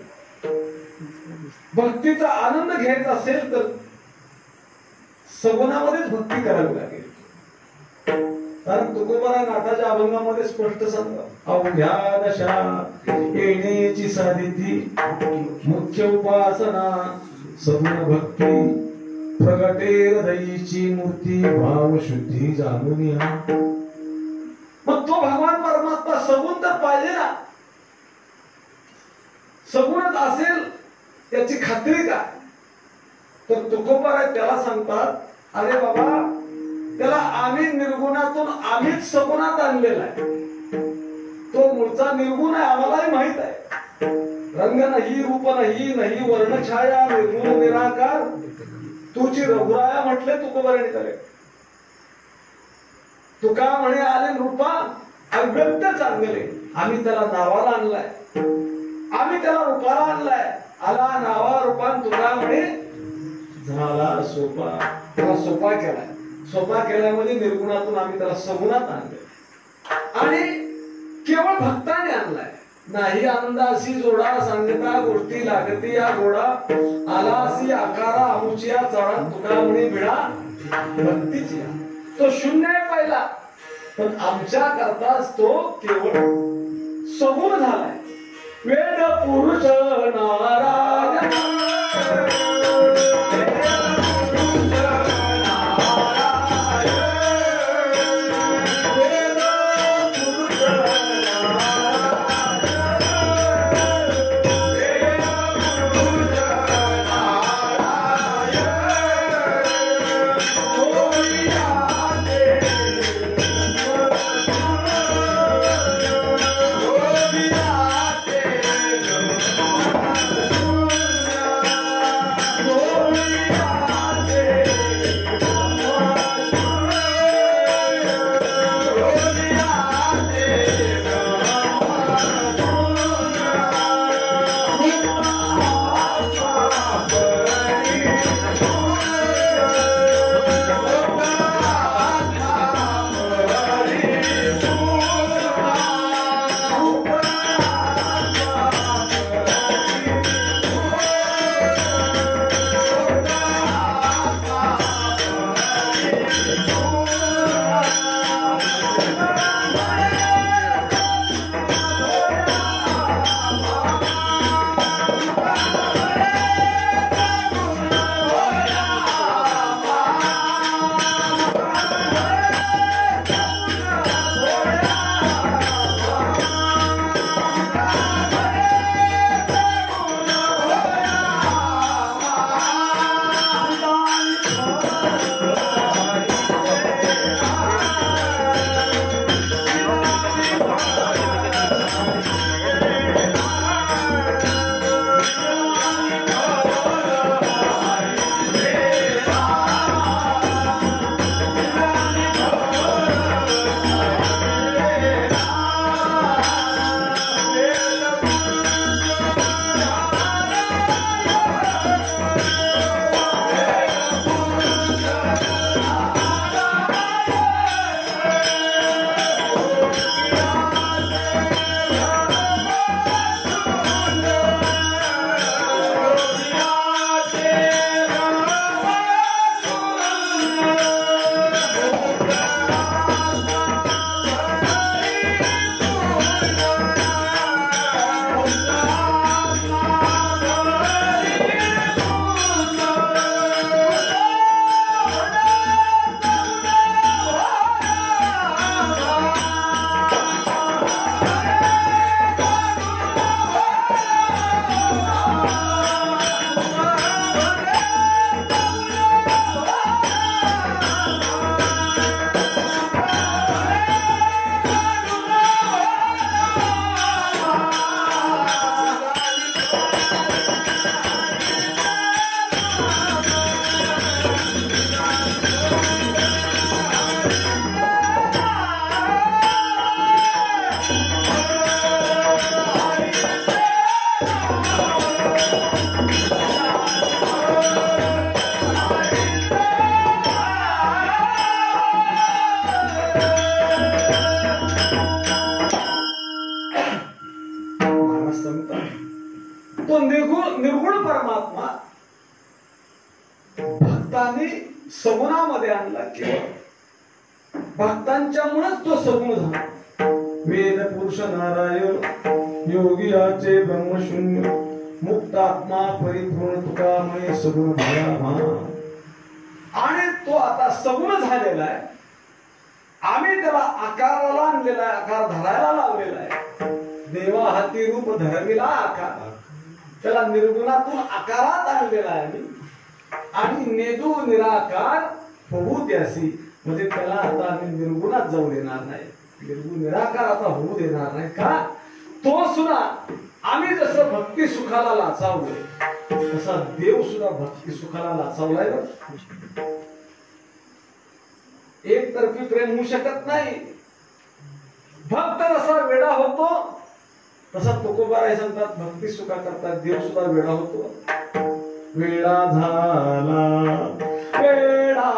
भक्तीचा आनंद घ्यायचा असेल तर सगुणामध्येच भक्ती करावी लागेल. कारण तुकोबारा नाथाच्या अभंगामध्ये स्पष्ट सांगतात, अवघ्या दशा येण्याची साधिती मुख्य उपासना सगुण भक्ती प्रगटे हृदयीची मूर्ती भाव शुद्धी जाणून या. मग तो भगवान परमात्मा सगुण तर पाहिजे ना. सगुणच असेल त्याची खात्री काय. तर तुकोबारा त्याला सांगतात, अरे बाबा त्याला आम्ही निर्गुणातून आम्हीच सगुणात आणलेला आहे. तो मूळचा निर्गुण आहे आम्हालाही माहित आहे. रंग नाही रूप नाही नाही वर्णछाया निर्गुण निराकार तुझी रघुराया म्हटले तुकोबाराने त्याला. तुका म्हणे आले रूपा अव्यक्त चांगले. आम्ही त्याला नावाला आणलाय, आम्ही त्याला रूपाला आणलाय. आला नावा रूपान तुका म्हणे झाला सोपा. त्याला सोपा केलाय. सोपा केल्यामध्ये निर्गुणातून आम्ही त्याला सगुणात आणले आणि केवळ भक्ताने आणलाय. नाही अंदासी जोडा सांगता गोष्टी लागती या गोडा आलासी आकारा आमुचिया चढा तुका म्हणे बिळा भक्तीची. तो शून्य आहे पहिला, पण आमच्या करताच तो केवळ सगुण झालाय. वेद पुरुष नारायण भक्तांनी सगुणामध्ये आणला किंवा भक्तांच्यामुळेच तो सगुण झाला। वेद पुरुष नारायण योगियाचे ब्रह्मशून्य मुक्त आत्मा परिपूर्ण तुका म्हणे सगुण झाला। आणि तो आता सगुण झालेला आहे। आम्ही त्याला आकाराला आणलेला आहे, आकार धरायला लावलेला आहे। देवा हाती रूप धरविला आकार, त्याला निर्गुणातून आकारात आणलेला आहे आम्ही। आणि नेदू निराकार होऊ द्यासी, म्हणजे त्याला आता आम्ही निर्गुणात जाऊ देणार नाही, निर्गुण निराकार आता होऊ देणार नाही। का तो सुद्धा आम्ही जसं भक्ती सुखाला लाचावलोय तसा देव सुद्धा भक्ती सुखाला लाचावलाय। एक तर्फी प्रेम होऊ शकत नाही। भक्त जसा वेडा होतो तसा तुकोबाराय सांगतात भक्ती सुखा करतात देव सुद्धा वेडा होतो। वेडा झाला वेडा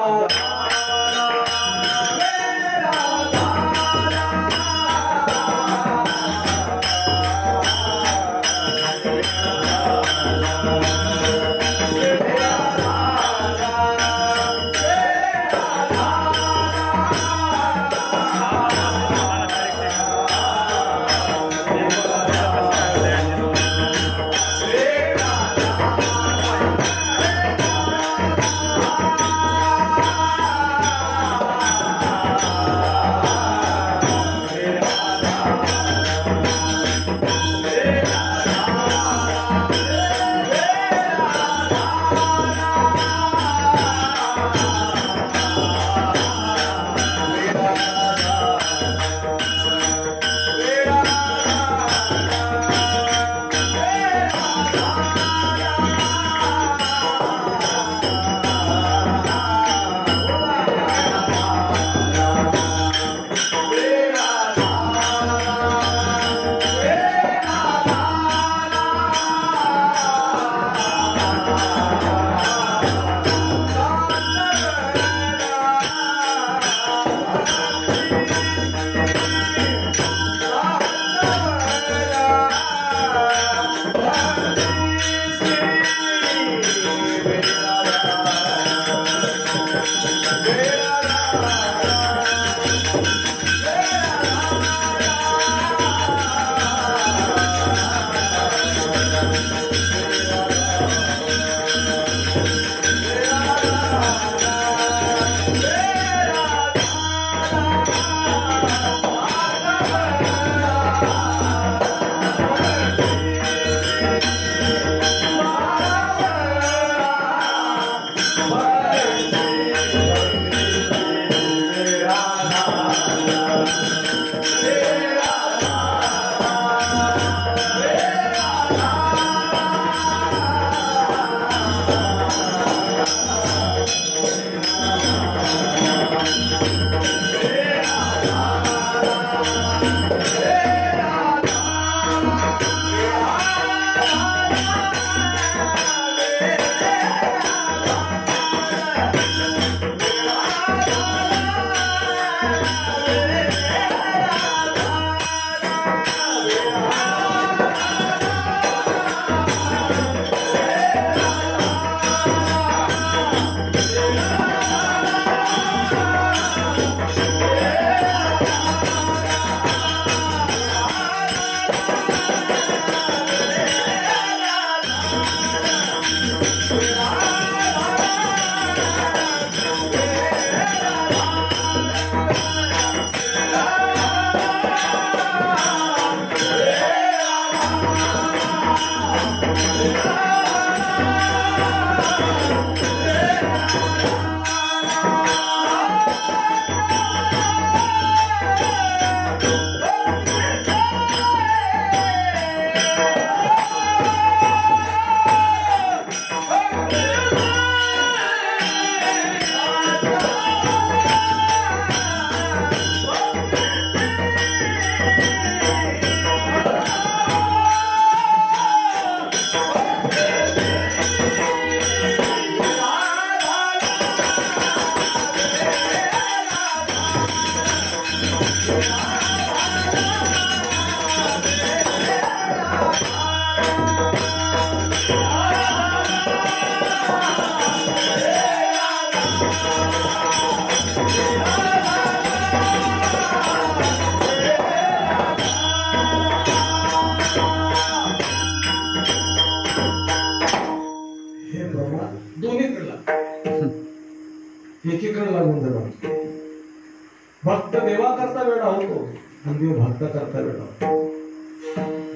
भक्त देवा करता वेळा होतो आणि देव भक्त करता वेळा होतो.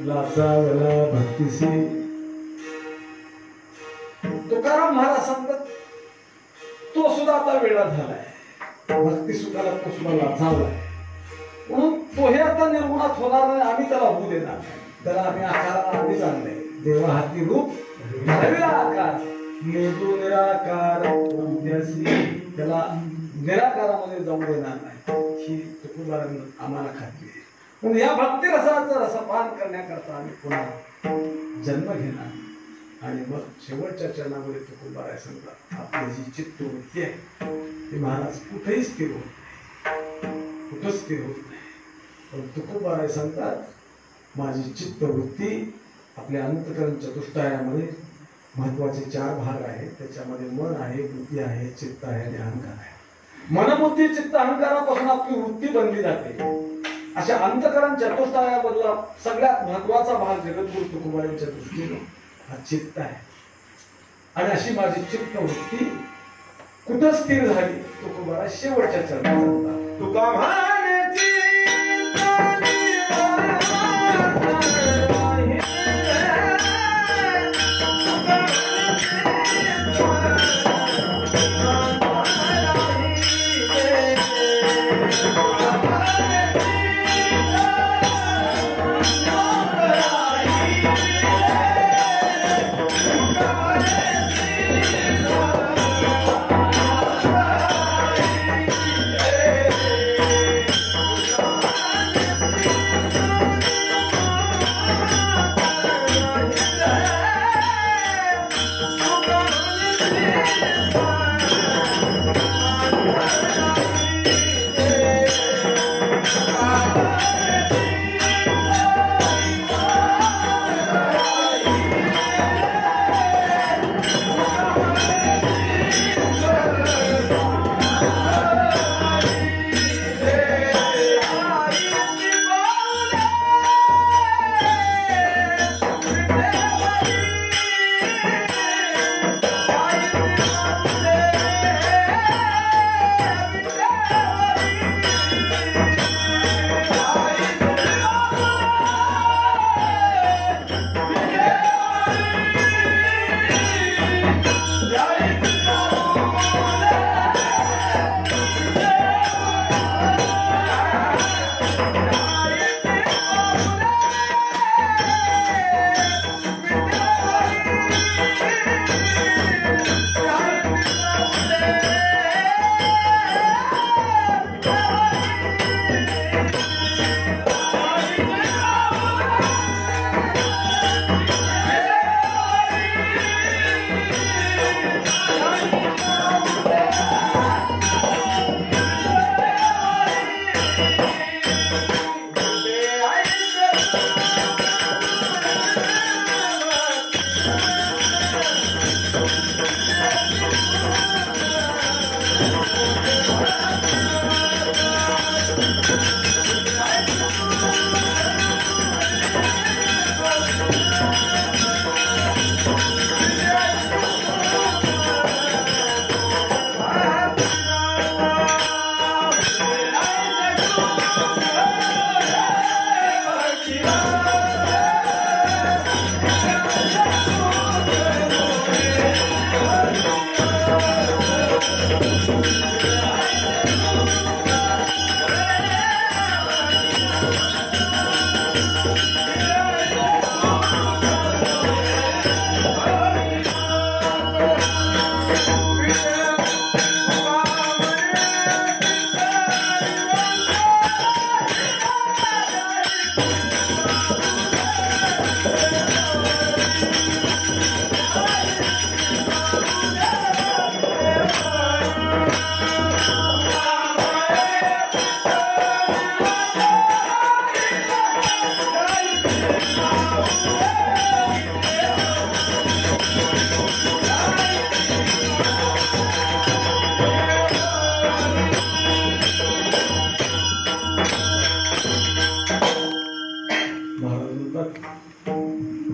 लाचा वेळा भक्तीसी तुकाराम महाराज सांगतात तो सुद्धा आता वेळा झालाय. भक्ती सुखाला तो सुद्धा लाचावलाय म्हणून तो हे आता निर्गुणात होणार नाही. आम्ही त्याला होऊ देणार नाही. त्याला आम्ही आकाराला आधीच आणलंय. देवा हाती रूप धरविला आकार मेदू निराकार उद्यासी. त्याला निराकारामध्ये जाऊ देणार नाही ही तुकोबारांनी आम्हाला खात्री आहे. म्हणून या भक्ती रसाचं रसपान करण्याकरता आम्ही पुन्हा जन्म घेणार आणि मग शेवटच्या चरणामध्ये तुकोबाराय सांगतात आपली जी चित्तवृत्ती आहे ती महाराज कुठेही स्थिर होत नाही, कुठंच स्थिर होत नाही. पण तुकोबाराय सांगतात माझी चित्तवृत्ती आपल्या अंतःकरण चतुष्टयामध्ये महत्वाचे 4 भाग आहेत. त्याच्यामध्ये मन आहे, बुद्धी आहे, चित्त आहे आणि अहंकार आहे. मन, बुद्धी, चित्त, अहंकारापासून आपली वृत्ती बनली जाते. अशा अंतःकरण चतुष्टयामधला सगळ्यात महत्वाचा भाग जगद्गुरु तुकोबारायांच्या दृष्टीने हा चित्त आहे. आणि अशी माझी चित्तवृत्ती कुठं स्थिर झाली तुकोबाराय शेवटच्या चरणात सांगतात तुका म्हणायची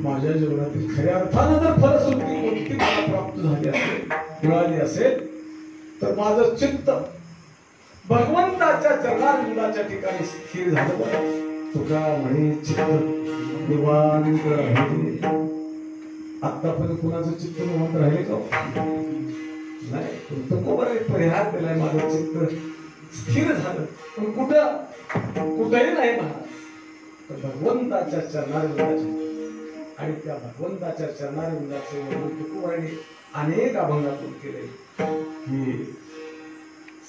माझ्या जीवनातील खऱ्या अर्थानं जर फलश्रुती कोणती मला प्राप्त झाली असेल, मिळाली असेल तर माझं चित्त भगवंताच्या चरणारविंदाच्या ठिकाणी स्थिर झालं बरं. तुका म्हणे चित्त निवांत राहिले. आतापर्यंत कुणाचं चित्त निवांत राहिले का? नाही. तुकोबाने परिहार दिलाय, माझं चित्त स्थिर झालं. पण कुठंही नाही महाराज. तर भगवंताच्या चरणारविंदाच्या आणि त्या भगवंताच्या चरणारविंदाचे वर्णन तुकोबाने अनेक अभंगातून केले की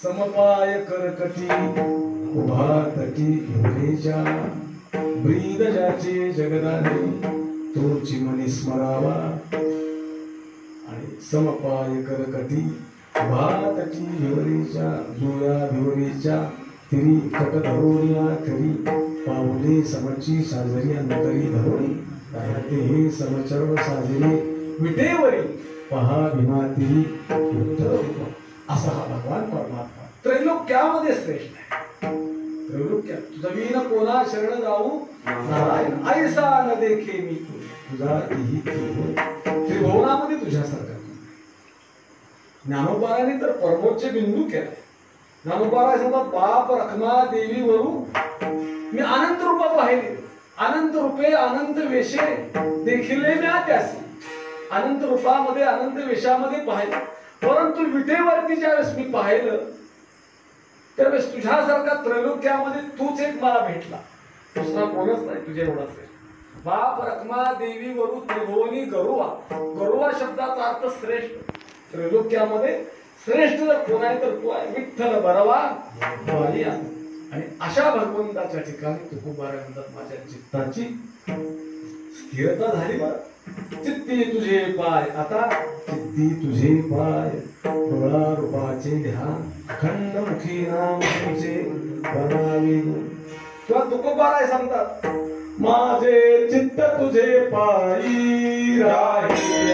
समपाय करकटी उभा तटी घेऊनेच्या ब्रीद ज्याचे जगदाने तोची मनी स्मरावा. आणि समपाय करकटी उभा तटी भिवरीच्या जुया भिवरीच्या तिरी कट धरोनिया करी पाऊले समची साजरी अंतरी धरोणी राहते हे समचर्व साजरी विटेवरी पहा भीमातिरी विठ्ठल. असा हा भगवान परमात्मा त्रैलोक्यामध्ये श्रेष्ठ आहे. त्रैलोक्यात जमीन कोणा शरण जाऊ नारायण ऐसा न देखे मी तुझा त्रिभुवनामध्ये तुझ्यासारखा. ज्ञानोबाराने तर परमोच्च बिंदू केला. ज्ञानोबारा सांगतात बाप रखमा देवी वरू मी अनंत रूप पाहिले. अनंत रूपे अनंत वेशे देखिले म्या त्यासी. अनंत रूपामध्ये अनंत वेशामध्ये पाहिलं. परंतु विटेवरती ज्यावेळेस मी पाहिलं त्यावेळेस तुझ्यासारखा त्रैलोक्यामध्ये तूच एक मला भेटला. दुसरा कोणच नाही तुझ्या एवढाच आहे. बाप रखमा देवी वरू त्रिभुवनी गरुवा. गरुवा शब्दाचा अर्थ श्रेष्ठ. त्रैलोक्यामध्ये श्रेष्ठ जर कोण आहे तर तू आहे. विठ्ठल बरवा वालिया. आणि अशा भगवंताच्या ठिकाणी तुकोबारा म्हणतात माझ्या चित्ताची स्थिरता झाली. बरं चित्ती तुझे पाय. आता चित्ती तुझे पाय डोळा रूपाचे ध्यान खंडमुखी नाम तुझे बनावी. किंवा तुकोबारा सांगतात माझे चित्त तुझे पायी राहे.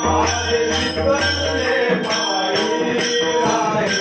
माझे चित्त तुझे पायी राहे.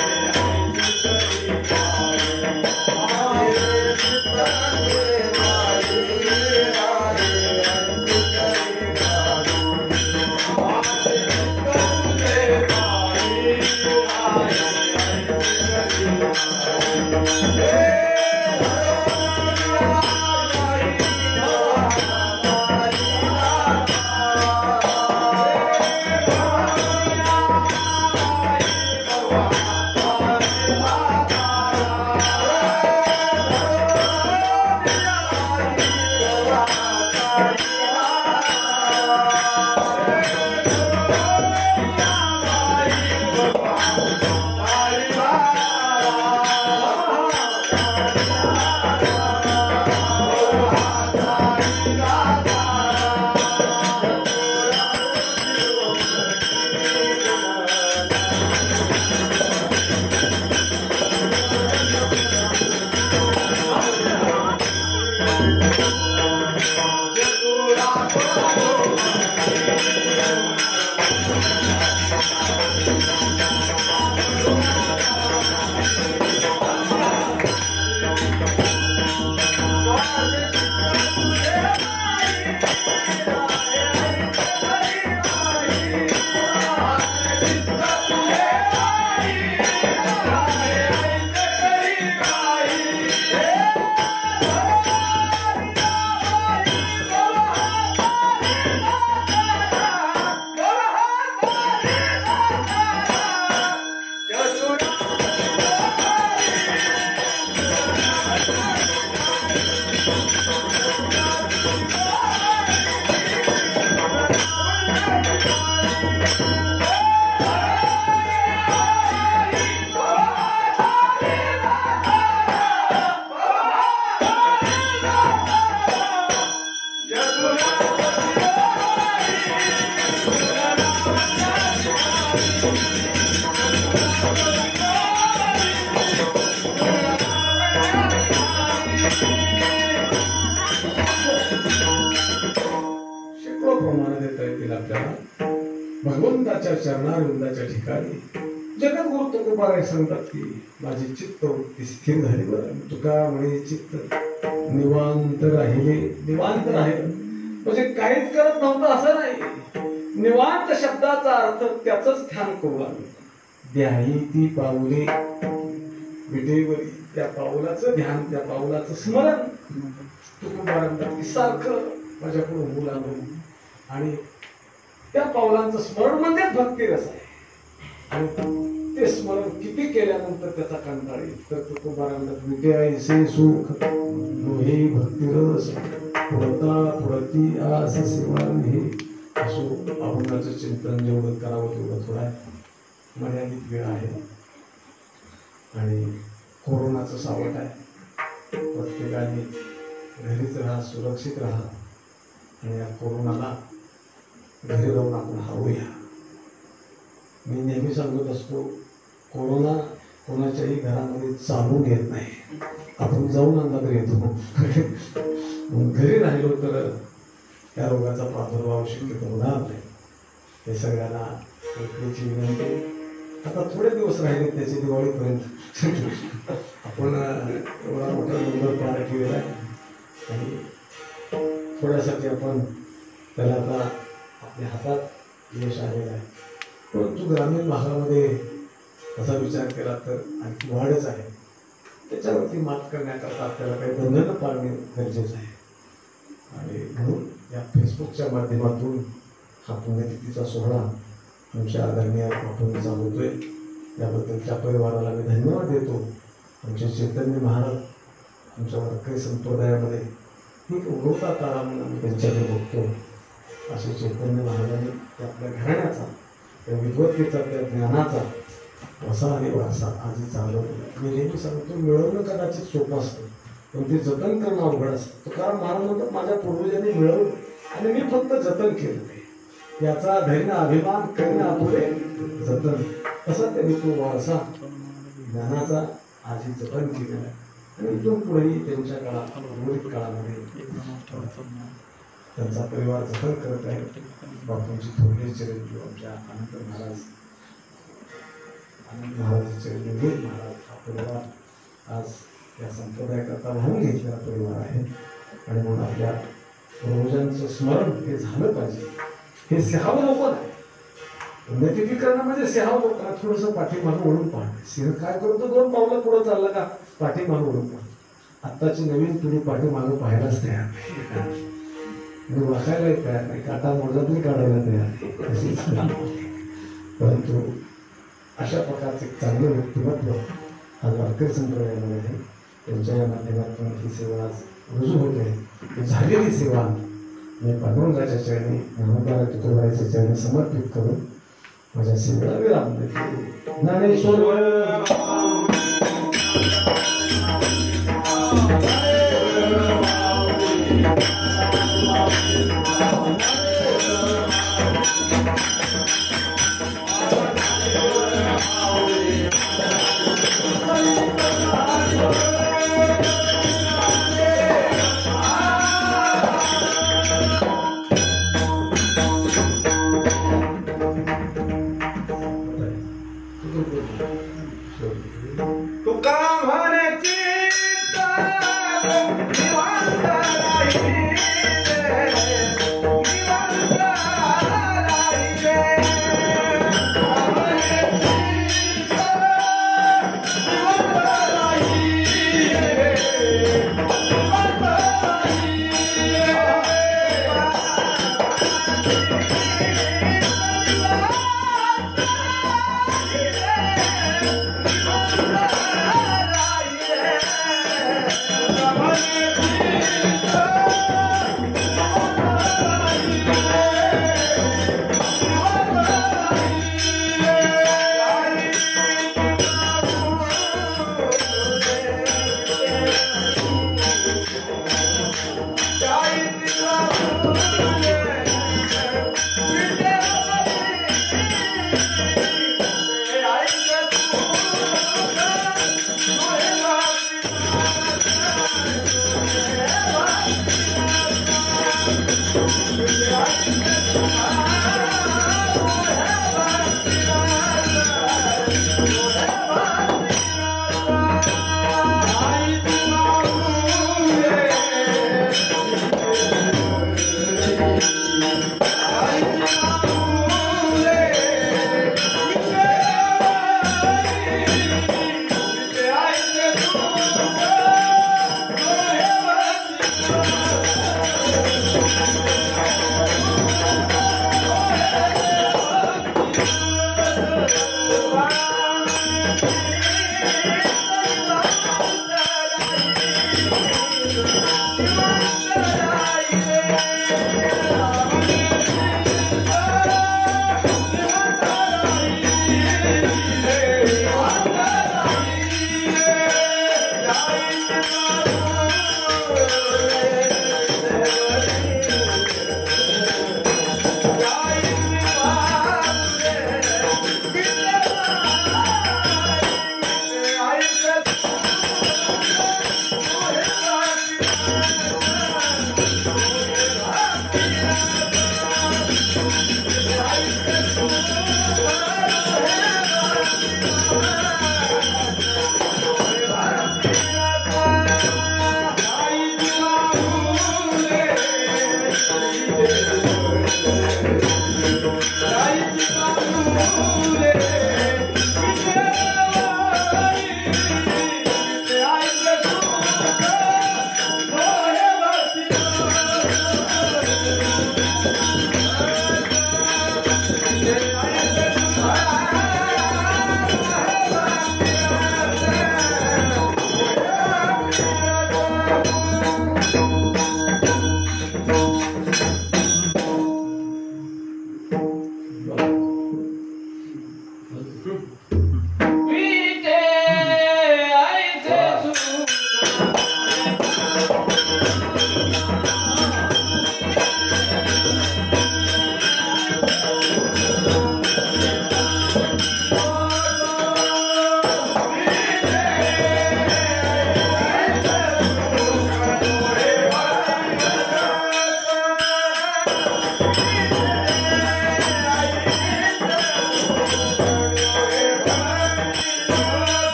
भगवंताच्या चरणारविंदाच्या ठिकाणी जगद्गुरु तुकोबाराय सांगतात की माझी चित्तवृत्ती स्थिर झाली. बरं तुका म्हणे चित्त निवांत राहिले. निवांत राहिलं म्हणजे काहीच करत नव्हतं असं नाही. निवांत शब्दाचा अर्थ त्याचंच ध्यान करू लागलं. द्याही ती पाऊले विटेवरी, त्या पाऊलाचं ध्यान, त्या पाऊलाचं स्मरण तुकोबारांना सारखं माझ्याकडून होऊ लागलं. आणि त्या पावलांचं स्मरण म्हणजेच भक्तिरस आहे. आणि ते स्मरण किती केल्यानंतर त्याचा कंटाळ येईल. तर तुकोबारांना विटे ऐसे सुख हे भक्तिरस पुरता पुरती आस सेवा हे असो. अभंगाचं चिंतन जेवढं करावं तेवढं थोडं आहे, मर्यादित वेळ आहे. आणि कोरोनाचं सावट आहे. प्रत्येकाने घरीच राहा, सुरक्षित राहा. आणि या कोरोनाला घरी राहून आपण हरवूया. मी नेहमी सांगत असतो, कोरोना कोणाच्याही घरामध्ये चालून येत नाही, आपण जाऊन अंदाज येतो. घरी राहिलो तर या रोगाचा प्रादुर्भाव शक्यतो होणार नाही. हे सगळ्यांना एकमेची विनंती. आता थोडे दिवस राहिले त्याची दिवाळीपर्यंत. आपण एवढा मोठा नंबर पार केलेला आहे आणि थोड्यासाठी आपण त्याला आता आपल्या हातात यश आलेलं आहे. परंतु ग्रामीण भागामध्ये असा विचार केला तर आणखी वाढच आहे. त्याच्यावरती मात करण्याकरता आपल्याला काही बंधनं पाळणे गरजेचं आहे. आणि म्हणून या फेसबुकच्या माध्यमातून हा पुण्यतिथीचा सोहळा आमच्या आदरणीय बापूंनी चालवतोय. याबद्दल त्या परिवाराला मी धन्यवाद देतो. आमचे चैतन्य महाराज आमच्या वारकरी संप्रदायामध्ये एक उगवता तारा म्हणून आम्ही त्यांच्याकडे बघतो. असे चैतन्य महाराजांनी आपल्या घराण्याचा, त्या विद्वत्तेचा, त्या ज्ञानाचा वसा आणि वारसा आजही चालवलेला. मी नेहमी सांगतो, मिळवणं कदाचित सोपं असतं, पण ते जतन करणं अवघड असतं. कारण महाराज म्हणतात, माझ्या पूर्वजांनी मिळवलं आणि मी फक्त जतन केलं ते. याचा धैर्य अभिमान करणं आपले जतन. तसा त्यांनी तो वारसा ज्ञानाचा आजही जतन केलेला आहे. आणि इथून पुढेही त्यांच्या काळात, उर्वरित काळामध्ये त्यांचा परिवार जतन करत आहे. बापूंची थोरले चिरंजीव आमच्या आनंद महाराज, आनंद महाराजांचे योगेश महाराज, हा परिवार आज या संप्रदायाकरता वाहून घेतलेला परिवार आहे. आणि म्हणून आपल्या पूर्वजांचं स्मरण हे झालं पाहिजे. हे सिंहावं लोक नाही. पुण्यतिथी करणं म्हणजे सिंहावं लोकांना थोडंसं पाठीमागं ओढून पाहणं. सिंह काय करतो, 2 पावलं पुढं चाललं का पाठीमागं ओढून पाहणं. आत्ताची नवीन पिढी पाठीमागं पाहायलाच तयार नाही, ओळखायला तयार नाही, काटा मोडला तरी काढायला तयार नाही. परंतु अशा प्रकारचे चांगलं व्यक्तिमत्व आज वारकरी संप्रदायामध्ये आहे. त्यांच्या या माध्यमातून ही सेवा आज रुजू होते. झालेली सेवा मी पांडुरंगाच्या चरणी, ज्ञानोबा तुकोबाराच्या चरणी समर्पित करून माझ्या सेवेला विराम देतो. ज्ञानेश्वर रे